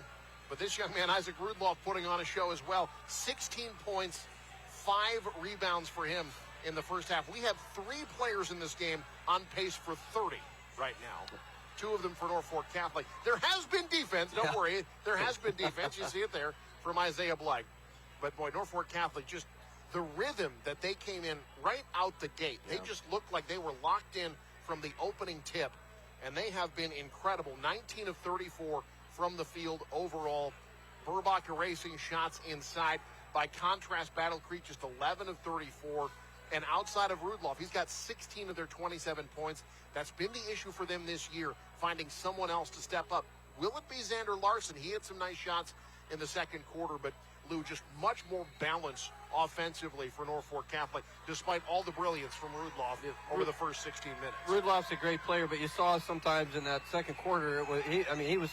But this young man, Isaac Rudloff, putting on a show as well. 16 points, 5 rebounds for him in the first half. We have 3 players in this game on pace for 30 right now. 2 of them for Norfolk Catholic. There has been defense. Don't worry. There has been defense. You see it there from Isaiah Blythe. But, boy, Norfolk Catholic, just the rhythm that they came in right out the gate. They just looked like they were locked in from the opening tip. And they have been incredible. 19 of 34 from the field overall. Burbach erasing shots inside. By contrast, Battle Creek just 11 of 34. And outside of Rudloff, he's got 16 of their 27 points. That's been the issue for them this year, finding someone else to step up. Will it be Xander Larson? He had some nice shots in the second quarter, but Lou, just much more balance offensively for Norfolk Catholic, despite all the brilliance from Rudloff over the first 16 minutes. Rudloff's a great player, but you saw sometimes in that second quarter, he was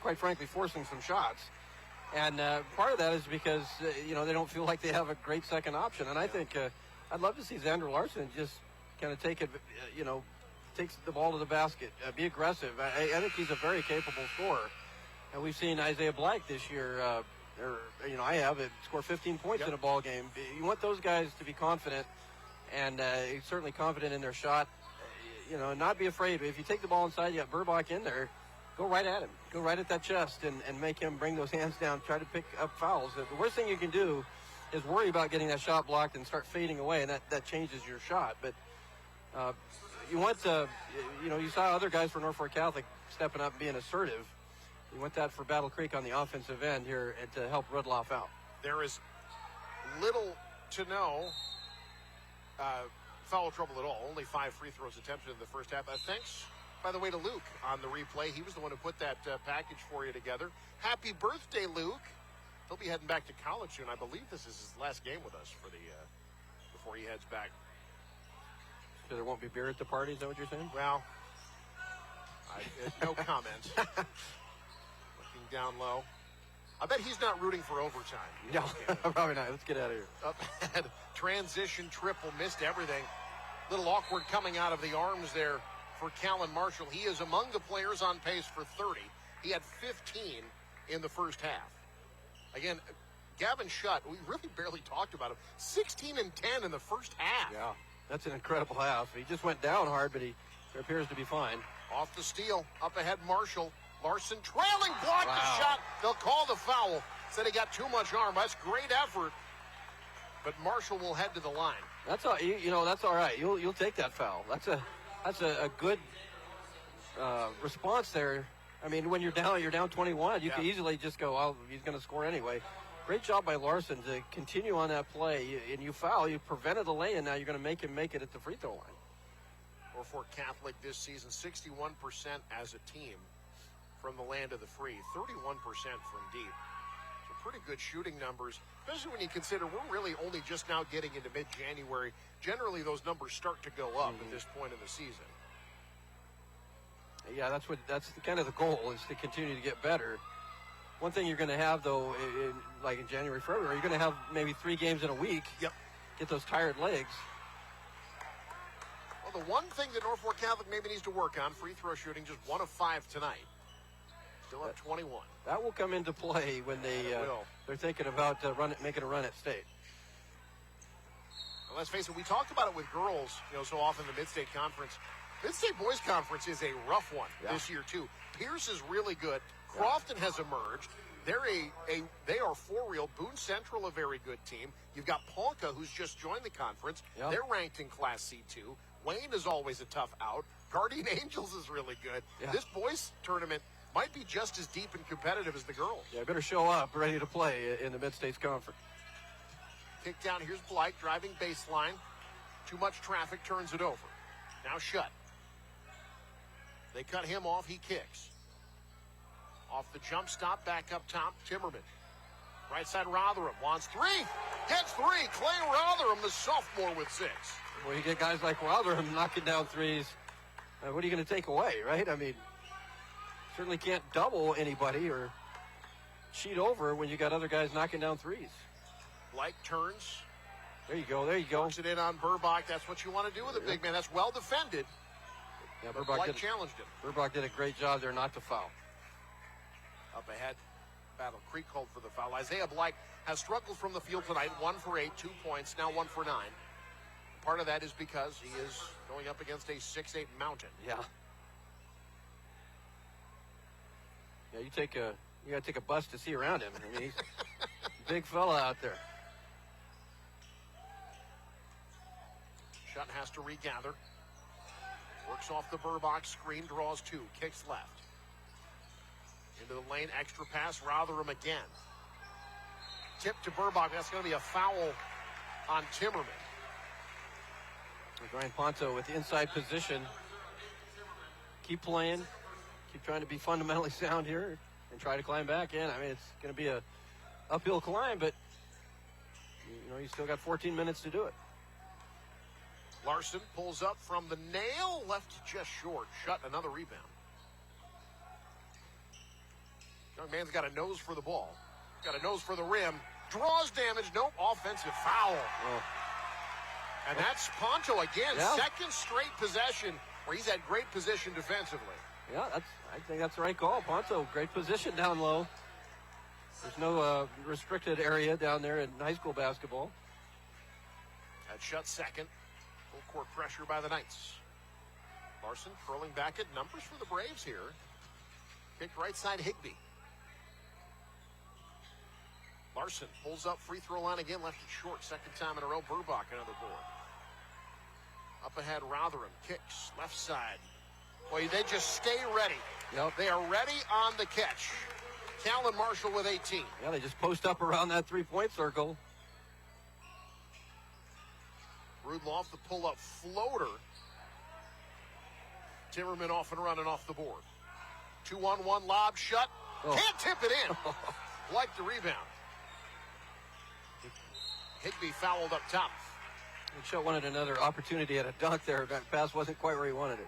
quite frankly forcing some shots. And part of that is because, they don't feel like they have a great second option. And I think I'd love to see Xander Larson just kind of take it, takes the ball to the basket, be aggressive. I think he's a very capable scorer. And we've seen Isaiah Blythe this year, I have it, score 15 points in a ball game. You want those guys to be confident, and certainly confident in their shot, and not be afraid. If you take the ball inside, you got Burbach in there, go right at him. Go right at that chest and make him bring those hands down, try to pick up fouls. The worst thing you can do is worry about getting that shot blocked and start fading away, and that changes your shot. But you want to, you saw other guys for Norfolk Catholic stepping up and being assertive. You want that for Battle Creek on the offensive end here and to help Rudloff out. There is little to no foul trouble at all. Only 5 free throws attempted in the first half. Thanks, by the way, to Luke on the replay. He was the one who put that package for you together. Happy birthday, Luke. He'll be heading back to college soon. I believe this is his last game with us for the before he heads back. So there won't be beer at the party, is that what you're saying? Well, no comment. Looking down low. I bet he's not rooting for overtime. No, probably not. Let's get out of here. Up ahead, transition triple, missed everything. Little awkward coming out of the arms there for Callan Marshall. He is among the players on pace for 30. He had 15 in the first half. Again, Gavin Shutt, we really barely talked about him. 16 and 10 in the first half. Yeah, that's an incredible half. He just went down hard, but he appears to be fine. Off the steal, up ahead Marshall. Larson trailing, blocked the shot. They'll call the foul. Said he got too much arm. That's great effort. But Marshall will head to the line. That's all. That's all right. You'll take that foul. That's a good response there. I mean, when you're down 21, you can easily just go, "Oh, he's going to score anyway." Great job by Larson to continue on that play. And you foul. You prevented the lay-in. Now you're going to make him make it at the free throw line. Norfolk Catholic this season, 61% as a team from the land of the free, 31% from deep. So pretty good shooting numbers, especially when you consider we're really only just now getting into mid-January. Generally, those numbers start to go up at this point in the season. Yeah, that's kind of the goal, is to continue to get better. One thing you're going to have, though, in January, February, you're going to have maybe 3 games in a week. Yep. Get those tired legs. Well, the one thing that Norfolk Catholic maybe needs to work on, free throw shooting, just 1 of 5 tonight. Still up 21. That will come into play when they're thinking about making a run at state. Well, let's face it, we talked about it with girls, so often the Mid-State Conference. Mid-State Boys Conference is a rough one this year, too. Pierce is really good. Crofton has emerged. They are for real. Boone Central, a very good team. You've got Ponca, who's just joined the conference. Yep. They're ranked in Class C2. Wayne is always a tough out. Guardian Angels is really good. Yeah. This boys tournament might be just as deep and competitive as the girls. Yeah, better show up ready to play in the Mid-States Conference. Kick down. Here's Blight driving baseline. Too much traffic, turns it over. Now Shutt. They cut him off. He kicks. Off the jump stop, back up top, Timmerman. Right side, Rotherham wants 3. Gets 3. Clay Rotherham, the sophomore, with 6. Well, you get guys like Rotherham knocking down threes. What are you going to take away, right? I mean, certainly can't double anybody or cheat over when you got other guys knocking down threes. Blake turns. There you go. There you go. Works it in on Burbach. That's what you want to do with a big man. That's well defended. Yeah, But Burbach Blake challenged him. Burbach did a great job there not to foul. Up ahead, Battle Creek called for the foul. Isaiah Blake has struggled from the field tonight. 1 for 8, 2 points, now 1 for 9. Part of that is because he is going up against a 6'8 mountain. Yeah. Yeah, you gotta take a bus to see around him. I mean, he's a big fella out there. Shutt has to regather. Works off the Burbach screen, draws 2, kicks left. Into the lane, extra pass, Rotherham again. Tip to Burbach, that's going to be a foul on Timmerman. Brian Ponto with the inside position. Keep playing. Keep trying to be fundamentally sound here and try to climb back in. I mean, it's going to be a uphill climb, but you still got 14 minutes to do it. Larson pulls up from the nail, left just short. Shutt, another rebound. Young man's got a nose for the ball. Got a nose for the rim. Draws damage. Nope, offensive foul. Oh. And that's Ponto again. Yeah. Second straight possession where he's had great position defensively. Yeah, I think that's the right call. Ponto, great position down low. There's no restricted area down there in high school basketball. That Shutt second. Full court pressure by the Knights. Larson curling back at numbers for the Braves here. Kicked right side Higbee. Larson pulls up, free throw line again, left it short. Second time in a row. Burbach another board. Up ahead, Rotherham kicks left side. Boy, they just stay ready. Yep. They are ready on the catch. Callan Marshall with 18. Yeah, they just post up around that three-point circle. Rudloff, the pull-up floater. Timmerman off and running off the board. 2-on-1 lob, Shutt. Oh. Can't tip it in. Like the rebound. Higbee fouled up top. Shutt wanted another opportunity at a dunk there. That pass wasn't quite where he wanted it.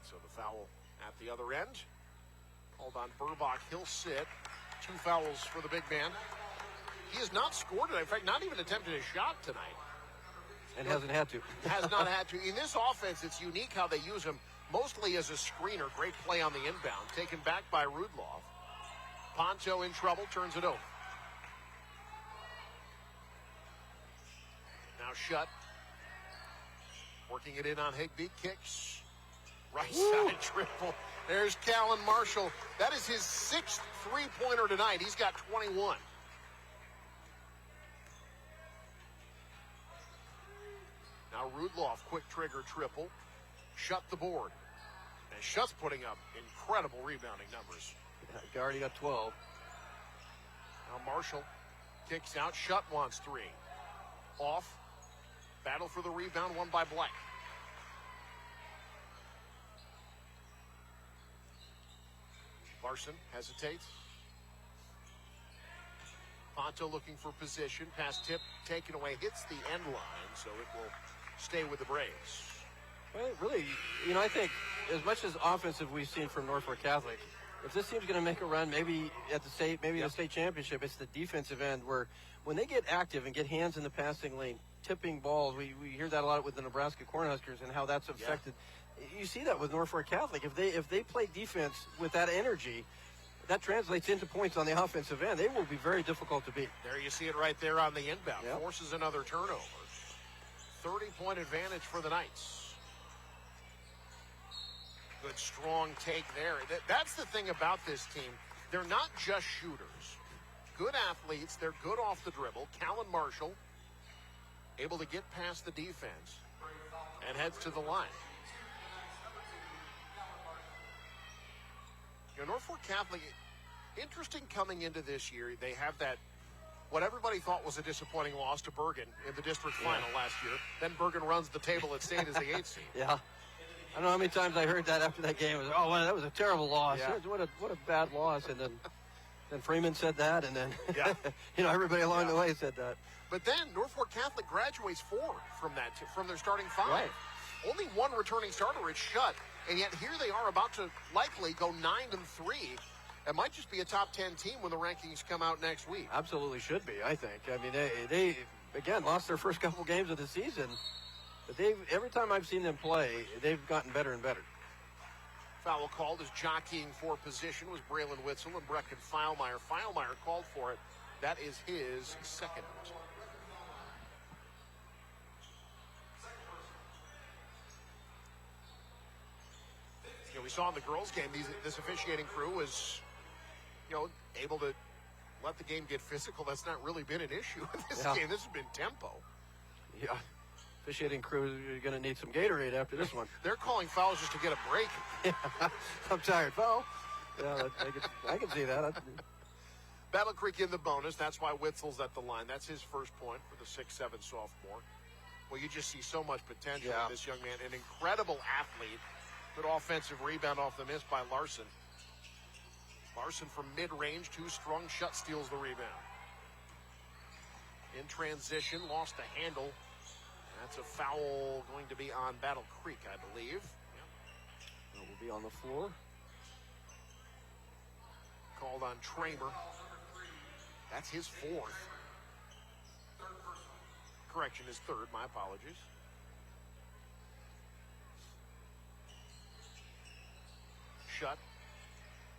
So the foul at the other end. Called on Burbach. He'll sit. 2 fouls for the big man. He has not scored it. In fact, not even attempted a shot tonight. And hasn't had to. Has not had to. In this offense, it's unique how they use him mostly as a screener. Great play on the inbound. Taken back by Rudloff. Ponto in trouble, turns it over. Now Shutt. Working it in on Higbee. Kicks. Right side triple. There's Callan Marshall. That is his 6th three-pointer tonight. He's got 21. Now Rudloff, quick trigger triple. Shutt the board. And Shutt's putting up incredible rebounding numbers. He already got 12. Now Marshall kicks out. Shutt wants 3. Off. Battle for the rebound, won by Black. Larson hesitates. Ponto looking for position. Pass tip taken away. Hits the end line, so it will stay with the Braves. Well, really, I think as much as offensive we've seen from Norfolk Catholic, if this team's going to make a run, maybe at the state, the state championship, it's the defensive end where when they get active and get hands in the passing lane, tipping balls, we hear that a lot with the Nebraska Cornhuskers and how that's affected. Yeah. You see that with Norfolk Catholic. If they play defense with that energy, that translates into points on the offensive end. They will be very difficult to beat. There you see it right there on the inbound. Yep. Forces another turnover. 30-point advantage for the Knights. Good strong take there. That's the thing about this team. They're not just shooters. Good athletes. They're good off the dribble. Callan Marshall able to get past the defense and heads to the line. Norfolk Catholic, interesting coming into this year. They have that, what everybody thought was a disappointing loss to Bergen in the district final last year. Then Bergen runs the table at state as the 8th seed. Yeah. I don't know how many times I heard that after that game. It was, well, that was a terrible loss. Yeah. What a bad loss. And then Freeman said that, and then yeah. Everybody along the way said that. But then Norfolk Catholic graduates 4 from their starting 5. Right. only one returning starter at Shut, and yet here they are about to likely go 9-3. It might just be a top 10 team when the rankings come out next week. Absolutely should be, I think. I mean, they again, lost their first couple games of the season, but every time I've seen them play, they've gotten better and better. Foul called as jockeying for position was Braylon Witzel and Brecken Feilmeyer. Feilmeyer called for it. That is his second. You know, we saw in the girls' game, this officiating crew was, able to let the game get physical. That's not really been an issue in this game. This has been tempo. Yeah. Officiating crew, you're going to need some Gatorade after this one. They're calling fouls just to get a break. Yeah, I'm tired. Foul. Yeah, I can see that. Battle Creek in the bonus. That's why Witzel's at the line. That's his first point for the 6'7" sophomore. Well, you just see so much potential in this young man. An incredible athlete. Good offensive rebound off the miss by Larson. Larson from mid-range, too strong. Shut steals the rebound. In transition, lost the handle. That's a foul going to be on Battle Creek, I believe. It will be on the floor. Called on Tramer. That's his fourth. Correction, his third. My apologies. Shut.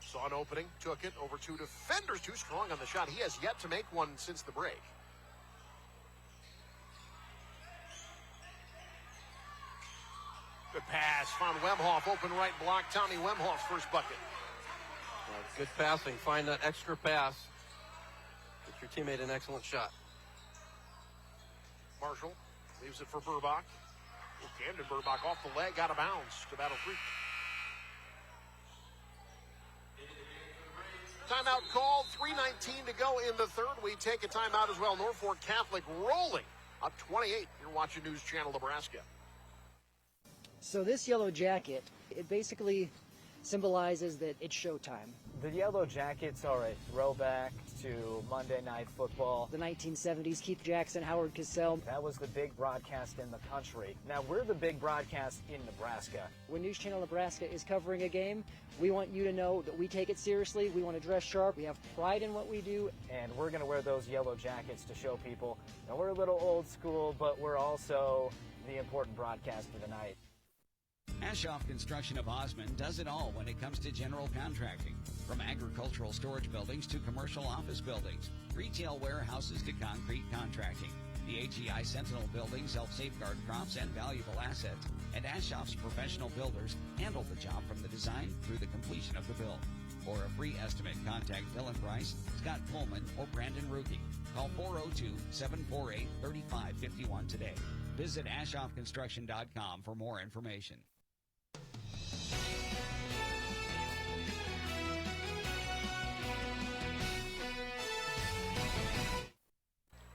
Saw an opening, took it over two defenders. Too strong on the shot. He has yet to make one since the break. Good pass. Found Wemhoff. Open right block. Tommy Wemhoff's first bucket. Good passing. Find that extra pass. Get your teammate an excellent shot. Marshall leaves it for Burbach. Camden Burbach off the leg. Out of bounds to Battle Creek. Timeout called. 3:19 to go in the third. We take a timeout as well. Norfolk Catholic rolling up 28. You're watching News Channel Nebraska. So this yellow jacket, it basically symbolizes that it's showtime. The Yellow Jackets are a throwback to Monday Night Football. The 1970s, Keith Jackson, Howard Cosell. That was the big broadcast in the country. Now we're the big broadcast in Nebraska. When News Channel Nebraska is covering a game, we want you to know that we take it seriously. We want to dress sharp. We have pride in what we do. And we're going to wear those yellow jackets to show people that we're a little old school, but we're also the important broadcast of the night. Ashoff Construction of Osmond does it all when it comes to general contracting. From agricultural storage buildings to commercial office buildings, retail warehouses to concrete contracting. The AGI Sentinel buildings help safeguard crops and valuable assets, and Ashoff's professional builders handle the job from the design through the completion of the build. For a free estimate, contact Dylan Price, Scott Pullman, or Brandon Ruki. Call 402-748-3551 today. Visit AshoffConstruction.com for more information.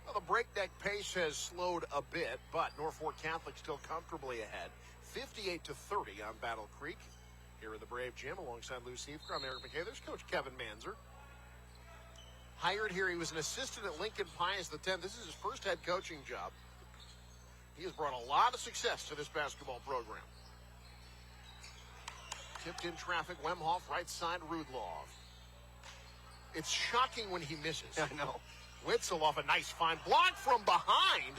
Well, the breakneck pace has slowed a bit, but Norfolk Catholic still comfortably ahead. 58-30 on Battle Creek. Here in the Brave Gym alongside Lou Seifker. I'm Eric McKay. There's Coach Kevin Manzer. Hired here, he was an assistant at Lincoln Pius X. This is his first head coaching job. He has brought a lot of success to this basketball program. Tipped in traffic, Wemhoff, right side, Rudloff. It's shocking when he misses. I know. Witzel off a nice fine block from behind.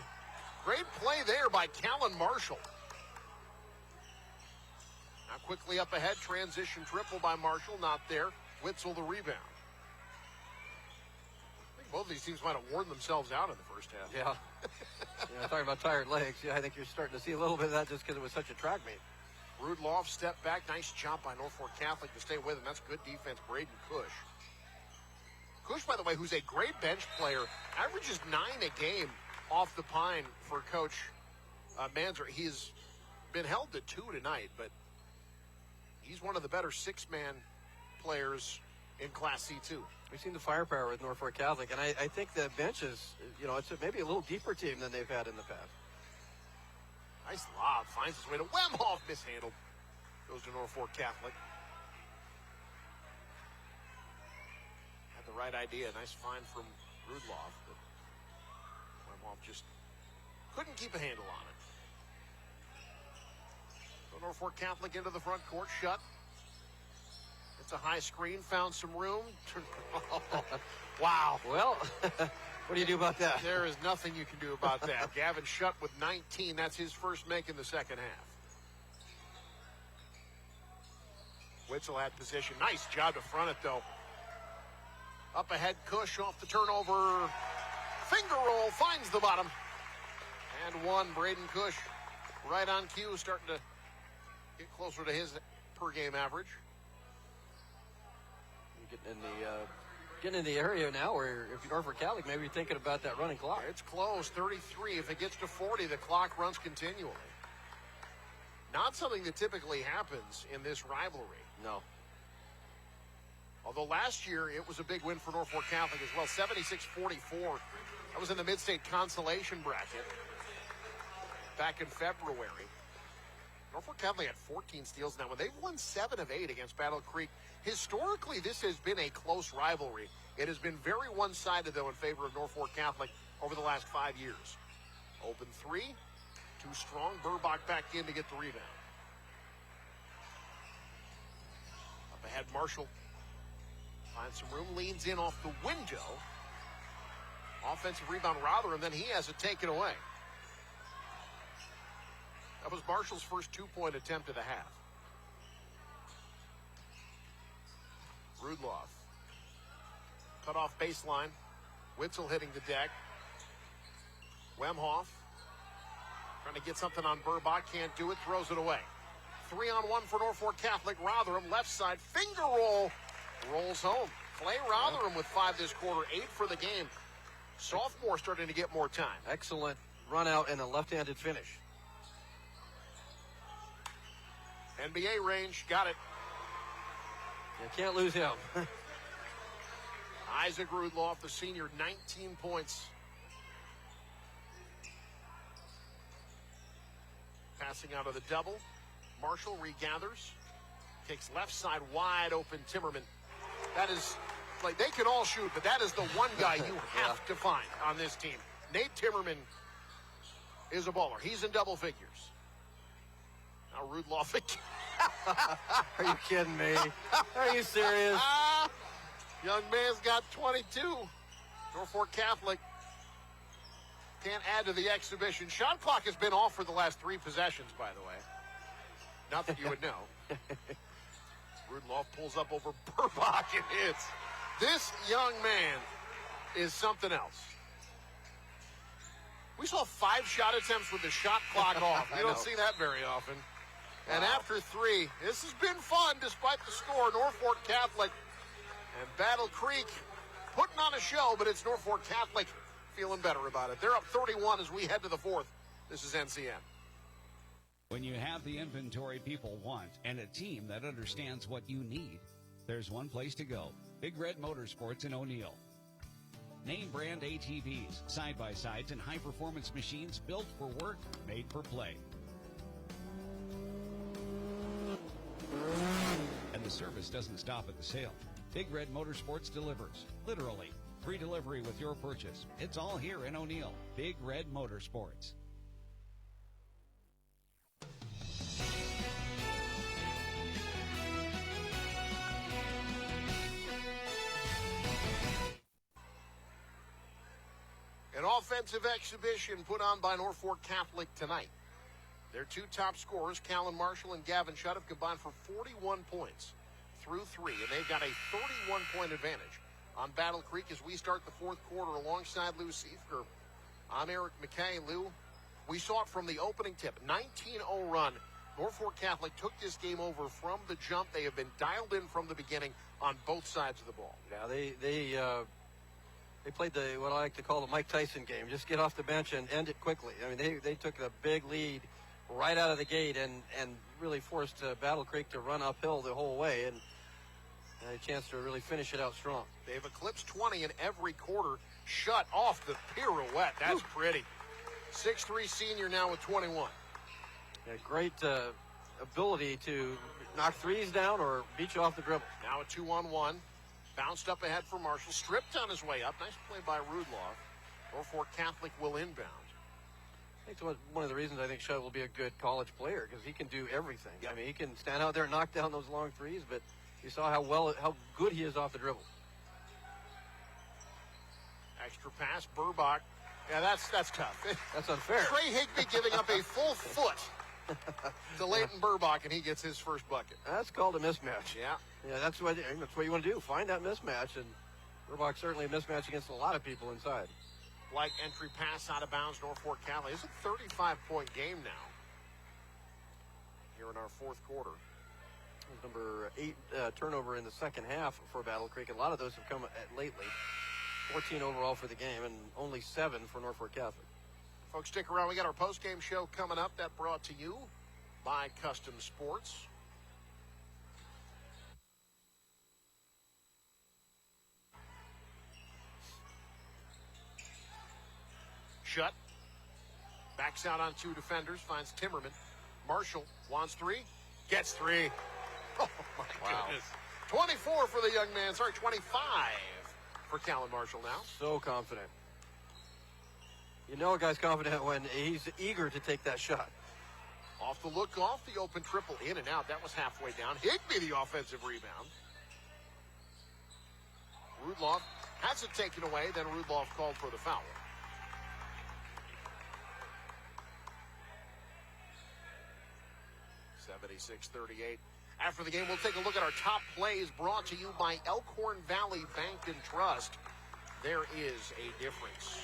Great play there by Callan Marshall. Now quickly up ahead, transition triple by Marshall, not there. Witzel the rebound. I think both of these teams might have worn themselves out in the first half. Yeah. Talking about tired legs. Yeah, I think you're starting to see a little bit of that just because it was such a track meet. Rudloff step back. Nice job by Norfolk Catholic to stay with him. That's good defense. Braden Cush. Cush, by the way, who's a great bench player, averages 9 a game off the pine for Coach Manzer. He's been held to 2 tonight, but he's one of the better six-man players in Class C2. We've seen the firepower with Norfolk Catholic, and I think the bench is, it's maybe a little deeper team than they've had in the past. Nice lob. Finds his way to Wemhoff. Mishandled. Goes to Norfolk Catholic. Had the right idea. Nice find from Rudloff, but Wemhoff just couldn't keep a handle on it. Norfolk Catholic into the front court, shut. It's a high screen, found some room. Wow. Well, what do you do about that? There is nothing you can do about that. Gavin Shutt with 19. That's his first make in the second half. Witzel had position. Nice job to front it, though. Up ahead, Cush off the turnover. Finger roll, finds the bottom. And one, Braden Cush, right on cue, starting to get closer to his per-game average. You're getting in the area now where if you're Norfolk Catholic, maybe you're thinking about that running clock. It's close, 33. If it gets to 40, the clock runs continually. Not something that typically happens in this rivalry. No. Although last year it was a big win for Norfolk Catholic as well, 76-44. That was in the Mid-State consolation bracket back in February. Norfolk Catholic had 14 steals now, and they've won 7 of 8 against Battle Creek. Historically, this has been a close rivalry. It has been very one-sided, though, in favor of Norfolk Catholic over the last 5 years. Open three, too strong. Burbach back in to get the rebound. Up ahead, Marshall finds some room, leans in off the window. Offensive rebound, Rotherham, then he has it taken away. That was Marshall's first two-point attempt of the half. Rudloff. Cut off baseline. Witzel hitting the deck. Wemhoff trying to get something on Burbach. Can't do it. Throws it away. 3-on-1 for Norfolk Catholic. Rotherham, left side. Finger roll. Rolls home. Clay Rotherham with 5 this quarter. 8 for the game. Sophomore starting to get more time. Excellent run out and a left-handed finish. NBA range. Got it. You can't lose him. Isaac Rudloff, the senior, 19 points. Passing out of the double. Marshall regathers. Kicks left side wide open. Timmerman. That is, like, they can all shoot, but that is the one guy you have to find on this team. Nate Timmerman is a baller. He's in double figures. Now Rudloff again. Are you kidding me? Are you serious? Young man's got 22. Norfolk Catholic can't add to the exhibition. Shot clock has been off for the last 3 possessions, by the way. Not that you would know. Rudloff pulls up over Burbach and hits. This young man is something else. We saw 5 shot attempts with the shot clock off. You don't see that very often. And after 3, this has been fun despite the score. Norfolk Catholic and Battle Creek putting on a show, but it's Norfolk Catholic feeling better about it. They're up 31 as we head to the 4th. This is NCN. When you have the inventory people want and a team that understands what you need, there's one place to go. Big Red Motorsports in O'Neill. Name brand ATVs, side-by-sides, and high-performance machines built for work, made for play. And the service doesn't stop at the sale. Big Red Motorsports delivers, literally. Free delivery with your purchase. It's all here in O'Neill. Big Red Motorsports. An offensive exhibition put on by Norfolk Catholic tonight. Their 2 top scorers, Callan Marshall and Gavin Shutt, have combined for 41 points through 3, and they've got a 31-point advantage on Battle Creek as we start the 4th quarter alongside Lou Seifker. I'm Eric McKay. Lou, we saw it from the opening tip. 19-0 run. Norfolk Catholic took this game over from the jump. They have been dialed in from the beginning on both sides of the ball. Yeah, they played what I like to call the Mike Tyson game. Just get off the bench and end it quickly. I mean, they took a big lead right out of the gate and really forced Battle Creek to run uphill the whole way and had a chance to really finish it out strong. They've eclipsed 20 in every quarter. Shut off the pirouette. That's pretty. 6'3" senior now with 21. Yeah, great ability to knock threes down or beat you off the dribble. Now a 2-on-1. Bounced up ahead for Marshall. Stripped on his way up. Nice play by Rudloff. Norfolk Catholic will inbound. That's one of the reasons I think Shutt will be a good college player, because he can do everything. I mean, he can stand out there and knock down those long threes, but you saw how good he is off the dribble. Extra pass, Burbach. Yeah, that's tough. That's unfair. Trey Higbee giving up a full foot to Leighton Burbach, and he gets his first bucket. That's called a mismatch. Yeah. Yeah, that's what you want to do. Find that mismatch, and Burbach's certainly a mismatch against a lot of people inside. Like entry pass out of bounds, Norfolk Catholic. It's a 35-point game now here in our fourth quarter. Number 8 turnover in the second half for Battle Creek. A lot of those have come lately. 14 overall for the game, and only 7 for Norfolk Catholic. Folks, stick around. We got our post-game show coming up. That brought to you by Custom Sports. Shutt. Backs out on 2 defenders. Finds Timmerman. Marshall wants 3. Gets 3. Oh, my goodness. 24 for the young man. Sorry, 25 for Callan Marshall now. So confident. You know a guy's confident when he's eager to take that shot. Off the look off, the open triple in and out. That was halfway down. Higbee the offensive rebound. Rudloff has it taken away. Then Rudloff called for the foul. (76-38). After the game, we'll take a look at our top plays brought to you by Elkhorn Valley Bank and Trust. There is a difference.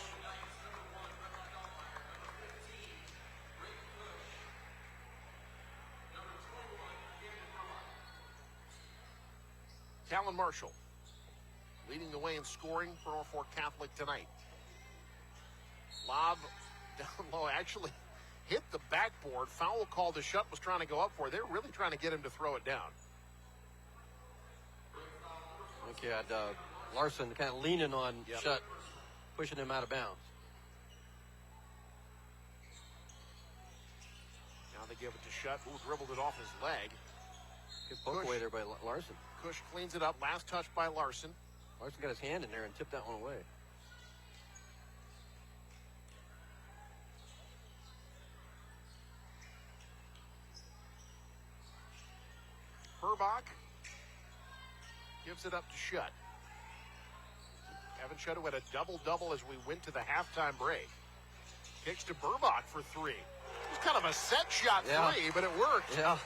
Callan Marshall leading the way in scoring for Norfolk Catholic tonight. Lob down low, actually hit the backboard. Foul call to Shutt was trying to go up for it. They're really trying to get him to throw it down. I think you had Larson kind of leaning on Shutt, pushing him out of bounds. Now they give it to Shutt, who dribbled it off his leg. Good poke away there by Larson. Cush cleans it up. Last touch by Larson. Larson got his hand in there and tipped that one away. Burbach gives it up to Shutt. Kevin Shutt had a double-double as we went to the halftime break. Kicks to Burbach for 3. It was kind of a set shot 3, but it worked. Yeah.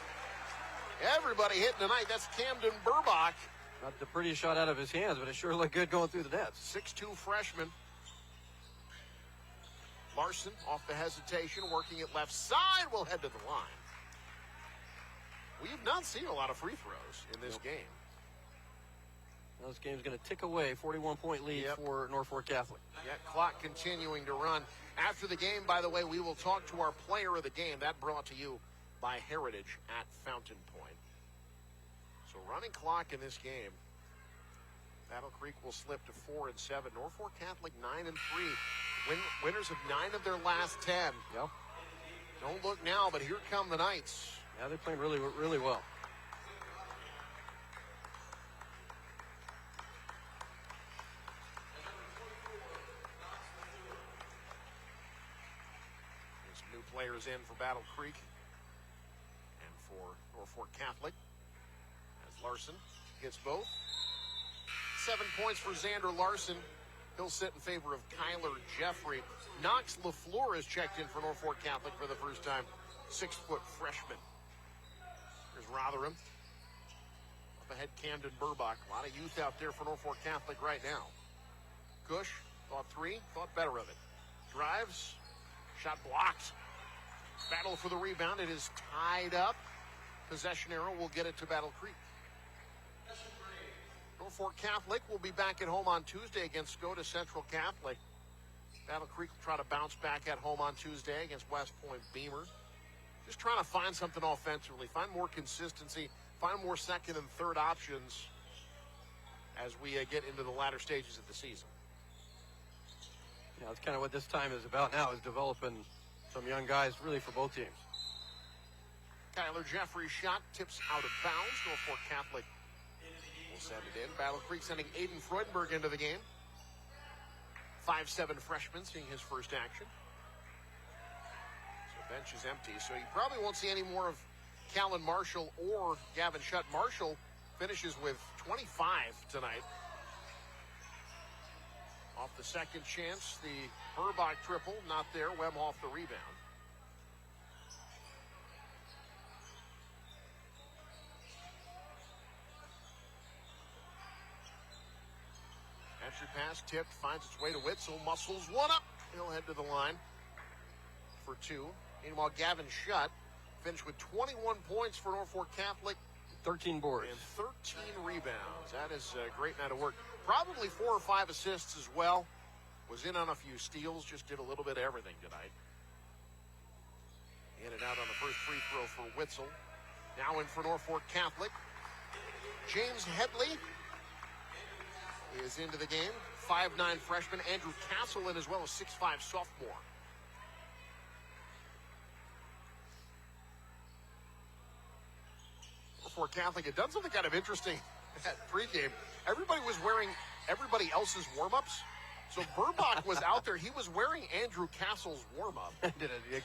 Everybody hitting tonight. That's Camden Burbach. Not the prettiest shot out of his hands, but it sure looked good going through the nets. 6'2 freshman. Larson off the hesitation, working it left side, will head to the line. We have not seen a lot of free throws in this game. Now this game's going to tick away. 41-point lead for Norfolk Catholic. Yeah, clock continuing to run. After the game, by the way, we will talk to our player of the game. That brought to you by Heritage at Fountain Point. So running clock in this game. Battle Creek will slip to 4-7. Norfolk Catholic 9-3. Winners of 9 of their last 10. Yep. Don't look now, but here come the Knights. Yeah, they're playing really, really well. There's some new players in for Battle Creek and for Norfolk Catholic. As Larson hits both. 7 points for Xander Larson. He'll sit in favor of Kyler Jeffrey. Knox LaFleur is checked in for Norfolk Catholic for the first time. 6-foot freshman. Here's Rotherham. Up ahead, Camden Burbach. A lot of youth out there for Norfolk Catholic right now. Cush, thought 3, thought better of it. Drives, shot blocked. Battle for the rebound. It is tied up. Possession arrow will get it to Battle Creek. Norfolk Catholic will be back at home on Tuesday against Scotia Central Catholic. Battle Creek will try to bounce back at home on Tuesday against West Point Beamer. Just trying to find something offensively, find more consistency, find more second and third options as we get into the latter stages of the season. Yeah, that's kind of what this time is about now, is developing some young guys really for both teams. Kyler Jeffrey's shot tips out of bounds. Norfolk Catholic will send it in. Battle Creek sending Aiden Freudenberg into the game. 5'7" freshman seeing his first action. Bench is empty, so you probably won't see any more of Callan Marshall or Gavin Shutt. Marshall finishes with 25 tonight. Off the second chance, the Burbach triple, not there. Wemhoff the rebound. Entry pass tipped, finds its way to Witzel, muscles one up. He'll head to the line for two. Meanwhile, Gavin Shutt finished with 21 points for Norfolk Catholic. 13 boards. And 13 rebounds. That is a great night of work. Probably 4 or 5 assists as well. Was in on a few steals, just did a little bit of everything tonight. In and out on the first free throw for Witzel. Now in for Norfolk Catholic. James Headley is into the game. 5'9" freshman. Andrew Castle in as well, as 6'5" sophomore. Norfolk Catholic had done something kind of interesting at pregame. Everybody was wearing everybody else's warm-ups. So Burbach was out there. He was wearing Andrew Castle's warm-up. It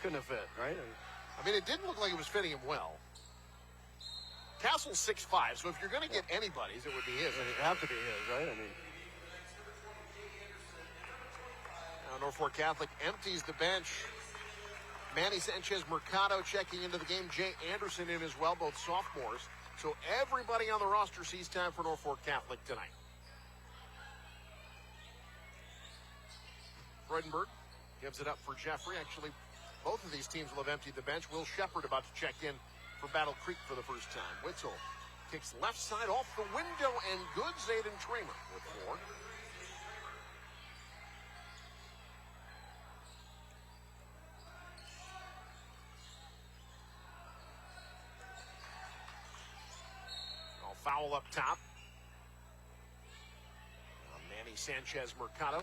couldn't have fit, right? I mean, it didn't look like it was fitting him well. Castle's 6'5", so if you're going to get anybody's, it would be his. It'd have to be his, right? I mean, now Norfolk Catholic empties the bench. Manny Sanchez Mercado checking into the game. Jay Anderson in as well, both sophomores. So everybody on the roster sees time for Norfolk Catholic tonight. Freudenberg gives it up for Jeffrey. Actually, both of these teams will have emptied the bench. Will Shepard about to check in for Battle Creek for the first time. Witzel kicks left side off the window, and good. Zayden Tramer with 4. Foul up top. Manny Sanchez Mercado.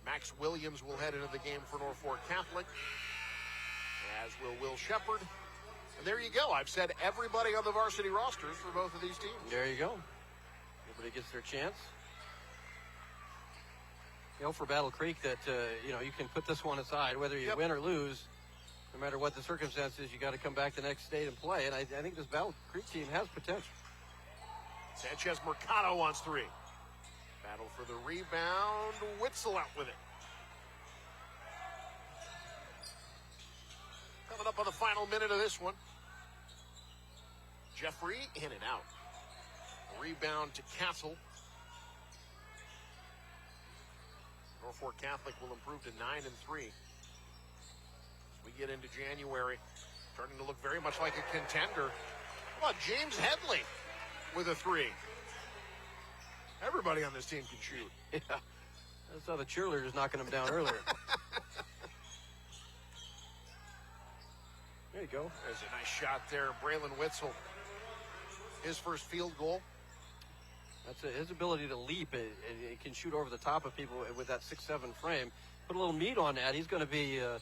Max Williams will head into the game for Norfolk Catholic, as will Will Shepard. And there you go. I've said everybody on the varsity rosters for both of these teams. There you go. Everybody gets their chance. You know, for Battle Creek, that you can put this one aside, whether you win or lose. No matter what the circumstances, you got to come back the next state and play. And I think this Battle Creek team has potential. Sanchez Mercado wants 3. Battle for the rebound. Witzel out with it. Coming up on the final minute of this one. Jeffrey in and out. Rebound to Castle. Norfolk Catholic will improve to 9-3. We get into January, starting to look very much like a contender. How about James Headley with a 3? Everybody on this team can shoot. Yeah, I saw the cheerleaders knocking him down earlier. There you go. There's a nice shot there. Braylon Witzel, his first field goal. That's his ability to leap. It can shoot over the top of people with that 6'7" frame. Put a little meat on that. He's going to be a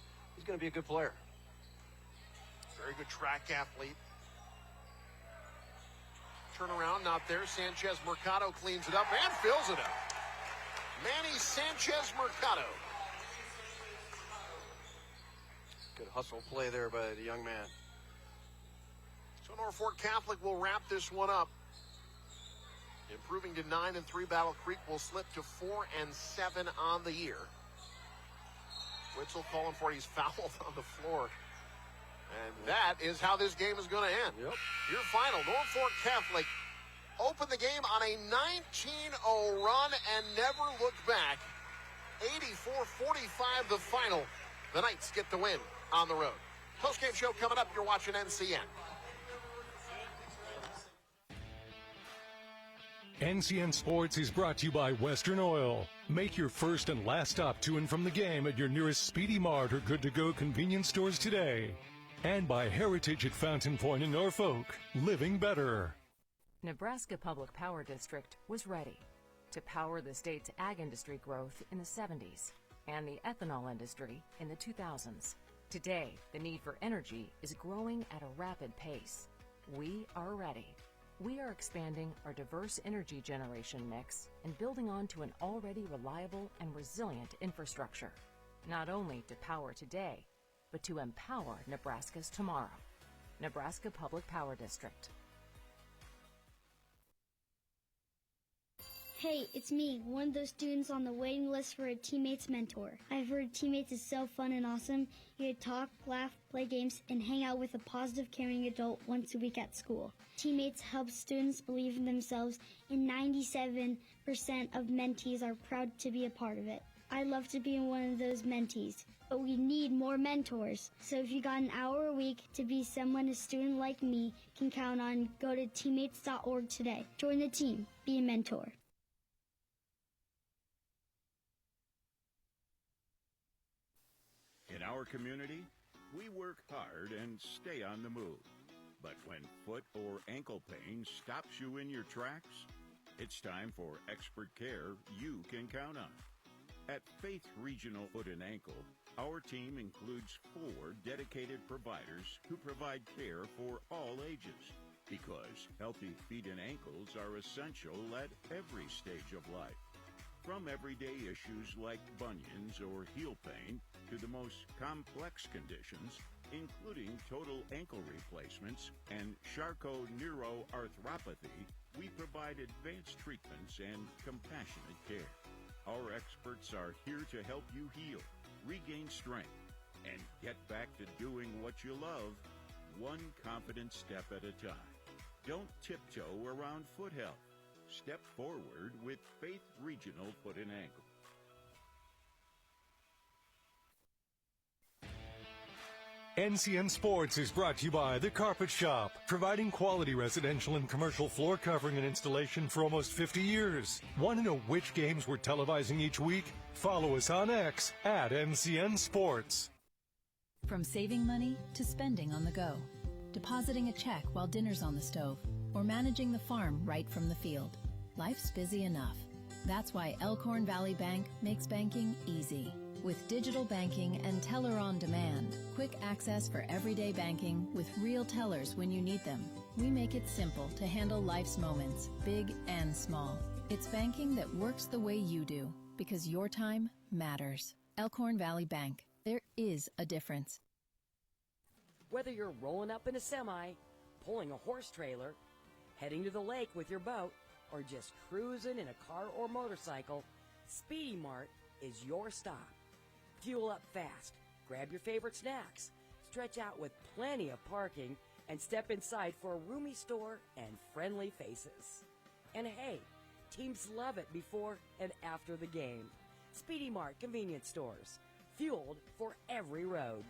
good player. Very good track athlete. Turnaround not there. Sanchez Mercado cleans it up and fills it up. Manny Sanchez Mercado. Good hustle play there by the young man. So Norfolk Catholic will wrap this one up. Improving to 9-3. Battle Creek will slip to 4-7 on the year. Witzel calling for it. He's fouled on the floor. And that is how this game is going to end. Yep. Your final, Norfolk Catholic opened the game on a 19-0 run and never looked back. 84-45 the final. The Knights get the win on the road. Post-game show coming up. You're watching NCN. NCN Sports is brought to you by Western Oil. Make your first and last stop to and from the game at your nearest Speedy Mart or good-to-go convenience stores today. And by Heritage at Fountain Point in Norfolk. Living better. Nebraska Public Power District was ready to power the state's ag industry growth in the 70s and the ethanol industry in the 2000s. Today, the need for energy is growing at a rapid pace. We are ready. We are expanding our diverse energy generation mix and building onto an already reliable and resilient infrastructure, not only to power today, but to empower Nebraska's tomorrow. Nebraska Public Power District. Hey, it's me, one of those students on the waiting list for a teammate's mentor. I've heard teammates is so fun and awesome. You get to talk, laugh, play games, and hang out with a positive, caring adult once a week at school. Teammates help students believe in themselves, and 97% of mentees are proud to be a part of it. I'd love to be one of those mentees, but we need more mentors. So if you got an hour a week to be someone a student like me can count on, go to teammates.org today. Join the team. Be a mentor. In our community, we work hard and stay on the move. But when foot or ankle pain stops you in your tracks, it's time for expert care you can count on. At Faith Regional Foot and Ankle, our team includes 4 dedicated providers who provide care for all ages, because healthy feet and ankles are essential at every stage of life. From everyday issues like bunions or heel pain to the most complex conditions, including total ankle replacements and Charcot-neuroarthropathy, we provide advanced treatments and compassionate care. Our experts are here to help you heal, regain strength, and get back to doing what you love, one confident step at a time. Don't tiptoe around foot health. Step forward with Faith Regional Foot and Ankle. NCN Sports is brought to you by The Carpet Shop, providing quality residential and commercial floor covering and installation for almost 50 years. Want to know which games we're televising each week? Follow us on X at NCN Sports. From saving money to spending on the go, depositing a check while dinner's on the stove, or managing the farm right from the field. Life's busy enough. That's why Elkhorn Valley Bank makes banking easy. With digital banking and teller on demand, quick access for everyday banking with real tellers when you need them. We make it simple to handle life's moments, big and small. It's banking that works the way you do, because your time matters. Elkhorn Valley Bank. There is a difference. Whether you're rolling up in a semi, pulling a horse trailer, heading to the lake with your boat, or just cruising in a car or motorcycle, Speedy Mart is your stop. Fuel up fast, grab your favorite snacks, stretch out with plenty of parking, and step inside for a roomy store and friendly faces. And hey, teams love it before and after the game. Speedy Mart convenience stores, fueled for every road.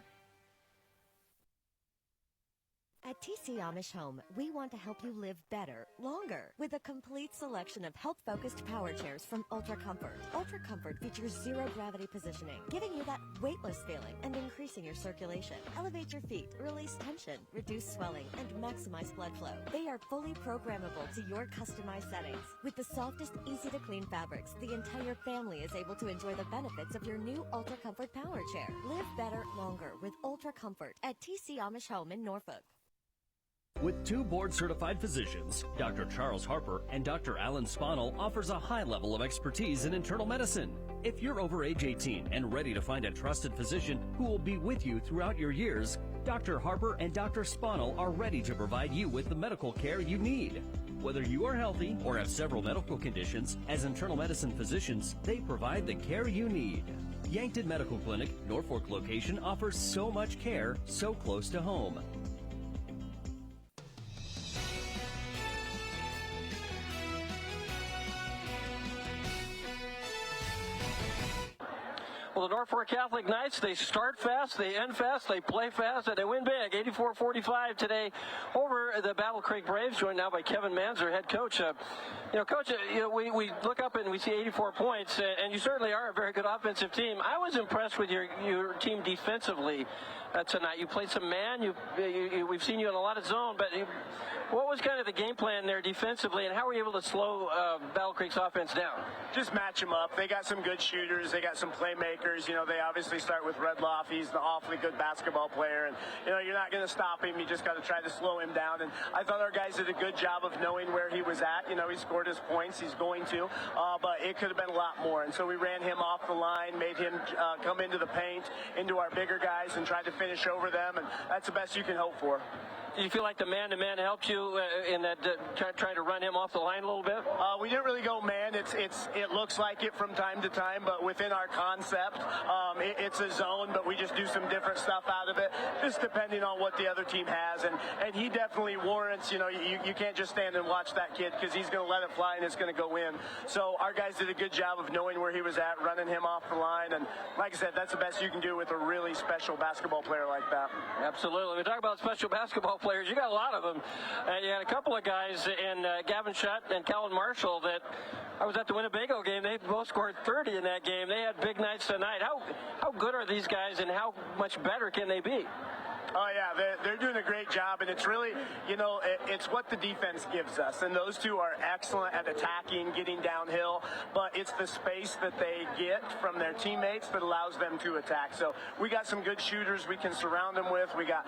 At TC Amish Home, we want to help you live better, longer, with a complete selection of health-focused power chairs from Ultra Comfort. Ultra Comfort features zero-gravity positioning, giving you that weightless feeling and increasing your circulation. Elevate your feet, release tension, reduce swelling, and maximize blood flow. They are fully programmable to your customized settings. With the softest, easy-to-clean fabrics, the entire family is able to enjoy the benefits of your new Ultra Comfort power chair. Live better, longer with Ultra Comfort at TC Amish Home in Norfolk. With 2 board-certified physicians, Dr. Charles Harper and Dr. Alan Spanel offers a high level of expertise in internal medicine. If you're over age 18 and ready to find a trusted physician who will be with you throughout your years, Dr. Harper and Dr. Spanel are ready to provide you with the medical care you need. Whether you are healthy or have several medical conditions, as internal medicine physicians, they provide the care you need. Yankton Medical Clinic, Norfolk location offers so much care so close to home. Well, the Norfolk Catholic Knights, they start fast, they end fast, they play fast, and they win big, 84-45 today over the Battle Creek Braves, joined now by Kevin Manzer, head coach. Coach, we look up and we see 84 points, and you certainly are a very good offensive team. I was impressed with your team defensively tonight. You played some man. We've seen you in a lot of zone, but What was kind of the game plan there defensively, and how were you able to slow Battle Creek's offense down? Just match them up. They got some good shooters. They got some playmakers. You know, they obviously start with Redloff. He's an awfully good basketball player, and you know, you're not going to stop him. You just got to try to slow him down. And I thought our guys did a good job of knowing where he was at. You know, he scored his points. He's going to, but it could have been a lot more. And so we ran him off the line, made him come into the paint, into our bigger guys, and tried to finish over them. And that's the best you can hope for. Do you feel like the man-to-man helped you in that trying to run him off the line a little bit? We didn't really go man. It looks like it from time to time, but within our concept, it's a zone, but we just do some different stuff out of it, just depending on what the other team has. And he definitely warrants, you know, you can't just stand and watch that kid because he's going to let it fly and it's going to go in. So our guys did a good job of knowing where he was at, running him off the line. And like I said, that's the best you can do with a really special basketball player like that. Absolutely. We talk about special basketball players. You got a lot of them. You had a couple of guys in Gavin Shutt and Calvin Marshall that I was at the Winnebago game. They both scored 30 in that game. They had big nights tonight. How good are these guys, and how much better can they be? Oh, yeah, they're doing a great job, and it's really, you know, it's what the defense gives us, and those two are excellent at attacking, getting downhill, but it's the space that they get from their teammates that allows them to attack. So we got some good shooters we can surround them with. We got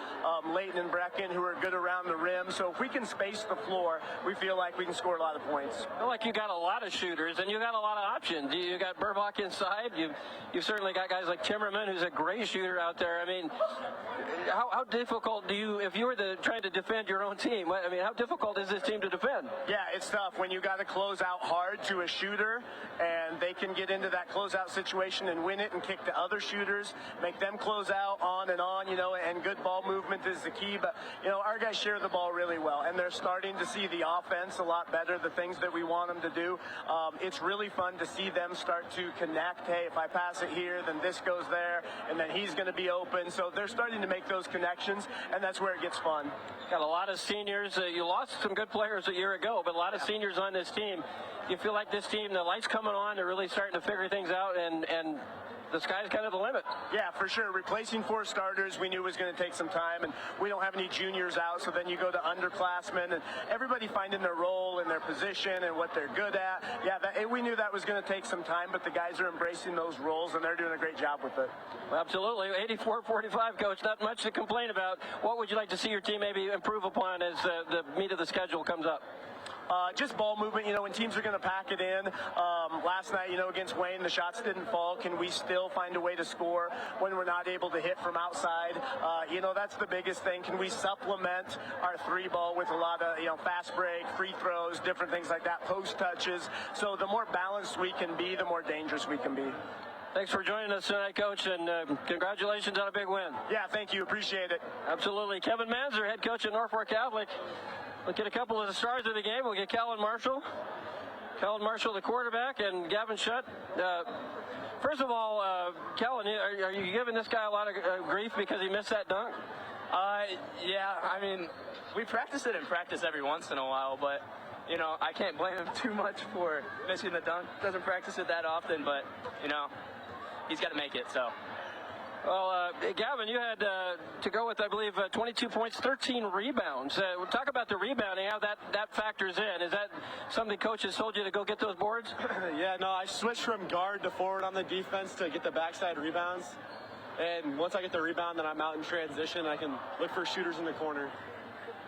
Leighton and Brecken who are good around the rim, so if we can space the floor, we feel like we can score a lot of points. I feel like you got a lot of shooters, and you got a lot of options. You got Burbach inside. You've certainly got guys like Timmerman, who's a great shooter out there. I mean, how difficult do you, if you were trying to defend your own team, I mean, how difficult is this team to defend? Yeah, it's tough when you got to close out hard to a shooter, and they can get into that closeout situation and win it and kick to other shooters, make them close out on, you know, and good ball movement is the key. But, you know, our guys share the ball really well, and they're starting to see the offense a lot better, the things that we want them to do. It's really fun to see them start to connect. Hey, if I pass it here, then this goes there, and then he's going to be open. So they're starting to make those connections, and that's where it gets fun. Got a lot of seniors. You lost some good players a year ago, but a lot of seniors on this team. You feel like this team, the light's coming on, they're really starting to figure things out, and the sky's kind of the limit. Yeah, for sure. Replacing 4 starters, we knew was going to take some time, and we don't have any juniors out, so then you go to underclassmen, and everybody finding their role and their position and what they're good at. Yeah, we knew that was going to take some time, but the guys are embracing those roles, and they're doing a great job with it. Absolutely. 84-45, Coach. Not much to complain about. What would you like to see your team maybe improve upon as the meat of the schedule comes up? Just ball movement, you know, when teams are going to pack it in. Last night, you know, against Wayne, the shots didn't fall. Can we still find a way to score when we're not able to hit from outside? You know, that's the biggest thing. Can we supplement our 3-ball with a lot of, you know, fast break, free throws, different things like that, post touches? So the more balanced we can be, the more dangerous we can be. Thanks for joining us tonight, Coach, and congratulations on a big win. Yeah, thank you. Appreciate it. Absolutely. Kevin Manzer, head coach at Norfolk Catholic. Look at a couple of the stars of the game. We'll get Calvin Marshall, the quarterback, and Gavin Shutt. First of all, Calvin, are you giving this guy a lot of grief because he missed that dunk? Yeah, I mean, we practice it in practice every once in a while, but, you know, I can't blame him too much for missing the dunk. Doesn't practice it that often, but, you know, he's got to make it, so. Well, Gavin, you had to go with, I believe, 22 points, 13 rebounds. We'll talk about the rebounding, how that factors in. Is that something coaches told you to go get those boards? Yeah, no, I switched from guard to forward on the defense to get the backside rebounds. And once I get the rebound, then I'm out in transition. I can look for shooters in the corner.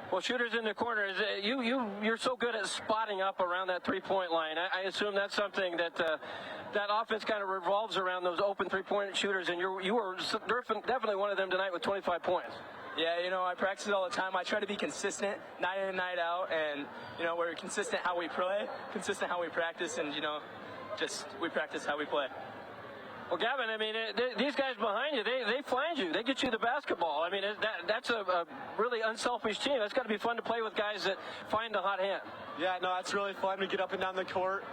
Well, shooters in the corner, you're so good at spotting up around that three-point line. I assume that's something that that offense kind of revolves around those open three-point shooters, and you were definitely one of them tonight with 25 points. Yeah, you know, I practice it all the time. I try to be consistent night in and night out, and, you know, we're consistent how we play, consistent how we practice, and, you know, just we practice how we play. Well, Gavin, I mean, these guys behind you, they find you. They get you the basketball. I mean, that's a really unselfish team. That's got to be fun to play with guys that find the hot hand. Yeah, no, that's really fun to get up and down the court.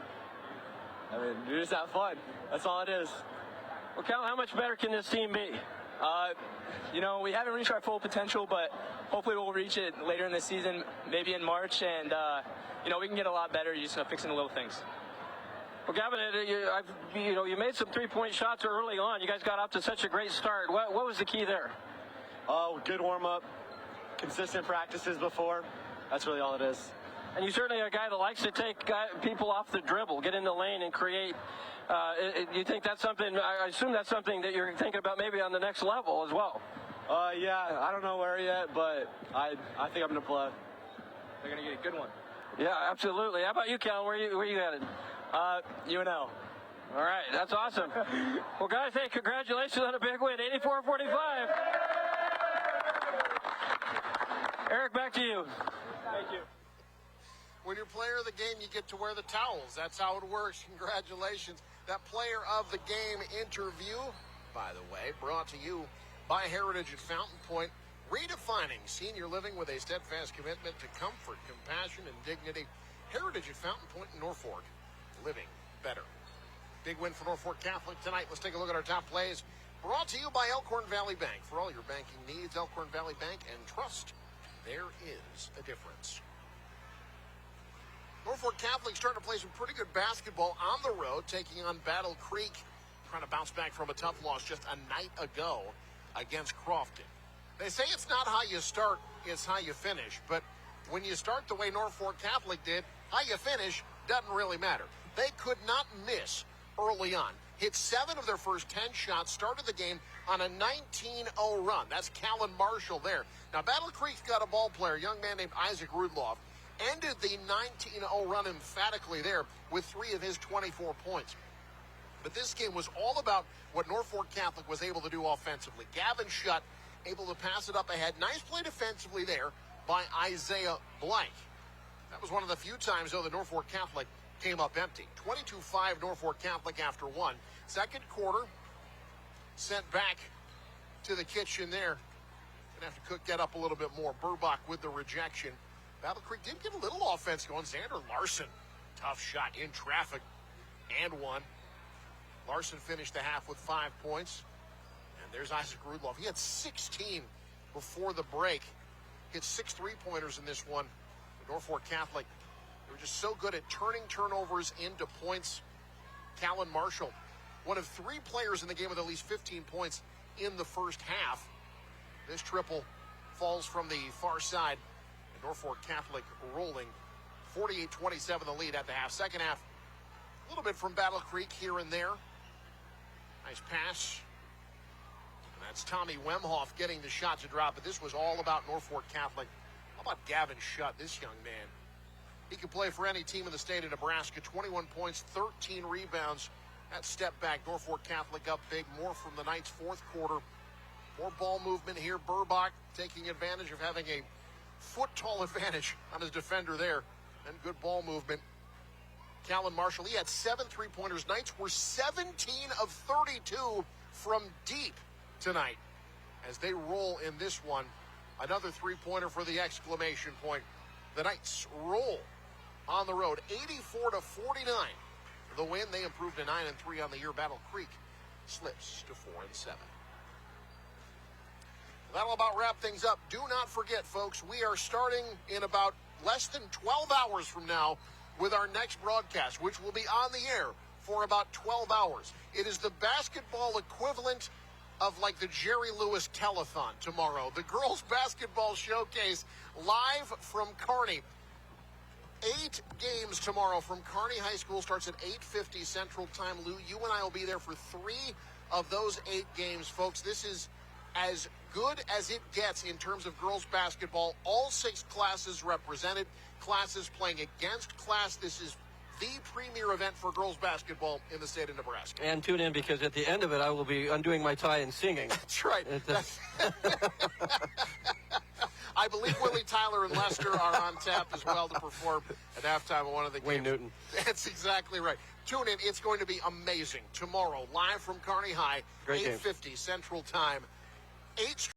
I mean, you just have fun. That's all it is. Well, Cal, how much better can this team be? You know, we haven't reached our full potential, but hopefully we'll reach it later in the season, maybe in March, and, you know, we can get a lot better just fixing the little things. Well, Gavin, you made some three-point shots early on. You guys got off to such a great start. What was the key there? Good warm-up, consistent practices before, that's really all it is. And you certainly are a guy that likes to take people off the dribble, get in the lane and create. You think that's something, I assume that's something that you're thinking about maybe on the next level as well. Yeah, I don't know where yet, but I think I'm going to play. They're going to get a good one. Yeah, absolutely. How about you, Cal? Where you headed? UNL. All right, that's awesome. Well, guys, hey, congratulations on a big win, 84-45. Eric, back to you. Thank you. When you're player of the game, you get to wear the towels. That's how it works. Congratulations. That player of the game interview, by the way, brought to you by Heritage at Fountain Point, redefining senior living with a steadfast commitment to comfort, compassion, and dignity. Heritage at Fountain Point in Norfolk, living better. Big win for Norfolk Catholic tonight. Let's take a look at our top plays. Brought to you by Elkhorn Valley Bank. For all your banking needs, Elkhorn Valley Bank, and trust. There is a difference. Norfolk Catholic starting to play some pretty good basketball on the road, taking on Battle Creek, trying to bounce back from a tough loss just a night ago against Crofton. They say it's not how you start, it's how you finish. But when you start the way Norfolk Catholic did, how you finish doesn't really matter. They could not miss early on. Hit 7 of their first 10 shots, started the game on a 19-0 run. That's Callan Marshall there. Now, Battle Creek's got a ball player, a young man named Isaac Rudloff. Ended the 19-0 run emphatically there with 3 of his 24 points. But this game was all about what Norfolk Catholic was able to do offensively. Gavin Shutt able to pass it up ahead. Nice play defensively there by Isaiah Blank. That was one of the few times, though, that Norfolk Catholic came up empty. 22-5 Norfolk Catholic after 1. Second quarter, sent back to the kitchen there. Gonna have to cook that up a little bit more. Burbach with the rejection. Battle Creek did get a little offense going. Xander Larson, tough shot in traffic, and 1. Larson finished the half with 5 points. And there's Isaac Rudloff. He had 16 before the break. Hit 6 3-pointers in this one. The Norfolk Catholic, they were just so good at turning turnovers into points. Callan Marshall, one of 3 players in the game with at least 15 points in the first half. This triple falls from the far side. Norfolk Catholic rolling 48-27 the lead at the half. Second half, a little bit from Battle Creek here and there. Nice pass. And that's Tommy Wemhoff getting the shot to drop, but this was all about Norfolk Catholic. How about Gavin Shutt, this young man? He can play for any team in the state of Nebraska. 21 points, 13 rebounds. That step back, Norfolk Catholic up big. More from the Knights' fourth quarter. More ball movement here. Burbach taking advantage of having a foot-tall advantage on his defender there. And good ball movement. Callan Marshall, he had 7 3-pointers. Knights were 17 of 32 from deep tonight as they roll in this one. Another 3-pointer for the exclamation point. The Knights roll on the road, 84-49. The win, they improved to 9-3 on the year. Battle Creek slips to 4-7. That'll about wrap things up. Do not forget, folks, we are starting in about less than 12 hours from now with our next broadcast, which will be on the air for about 12 hours. It is the basketball equivalent of like the Jerry Lewis telethon tomorrow. The girls basketball showcase live from Kearney. 8 games tomorrow from Kearney High School. Starts at 8:50 Central Time. Lou, you and I will be there for 3 of those 8 games, folks. This is as good as it gets in terms of girls basketball. All 6 classes represented. Classes playing against class. This is the premier event for girls basketball in the state of Nebraska. And tune in, because at the end of it, I will be undoing my tie and singing. That's right. I believe Willie Tyler and Lester are on tap as well to perform at halftime of one of the games. Wayne Newton. That's exactly right. Tune in. It's going to be amazing. Tomorrow, live from Kearney High, 8:50 Central Time. 8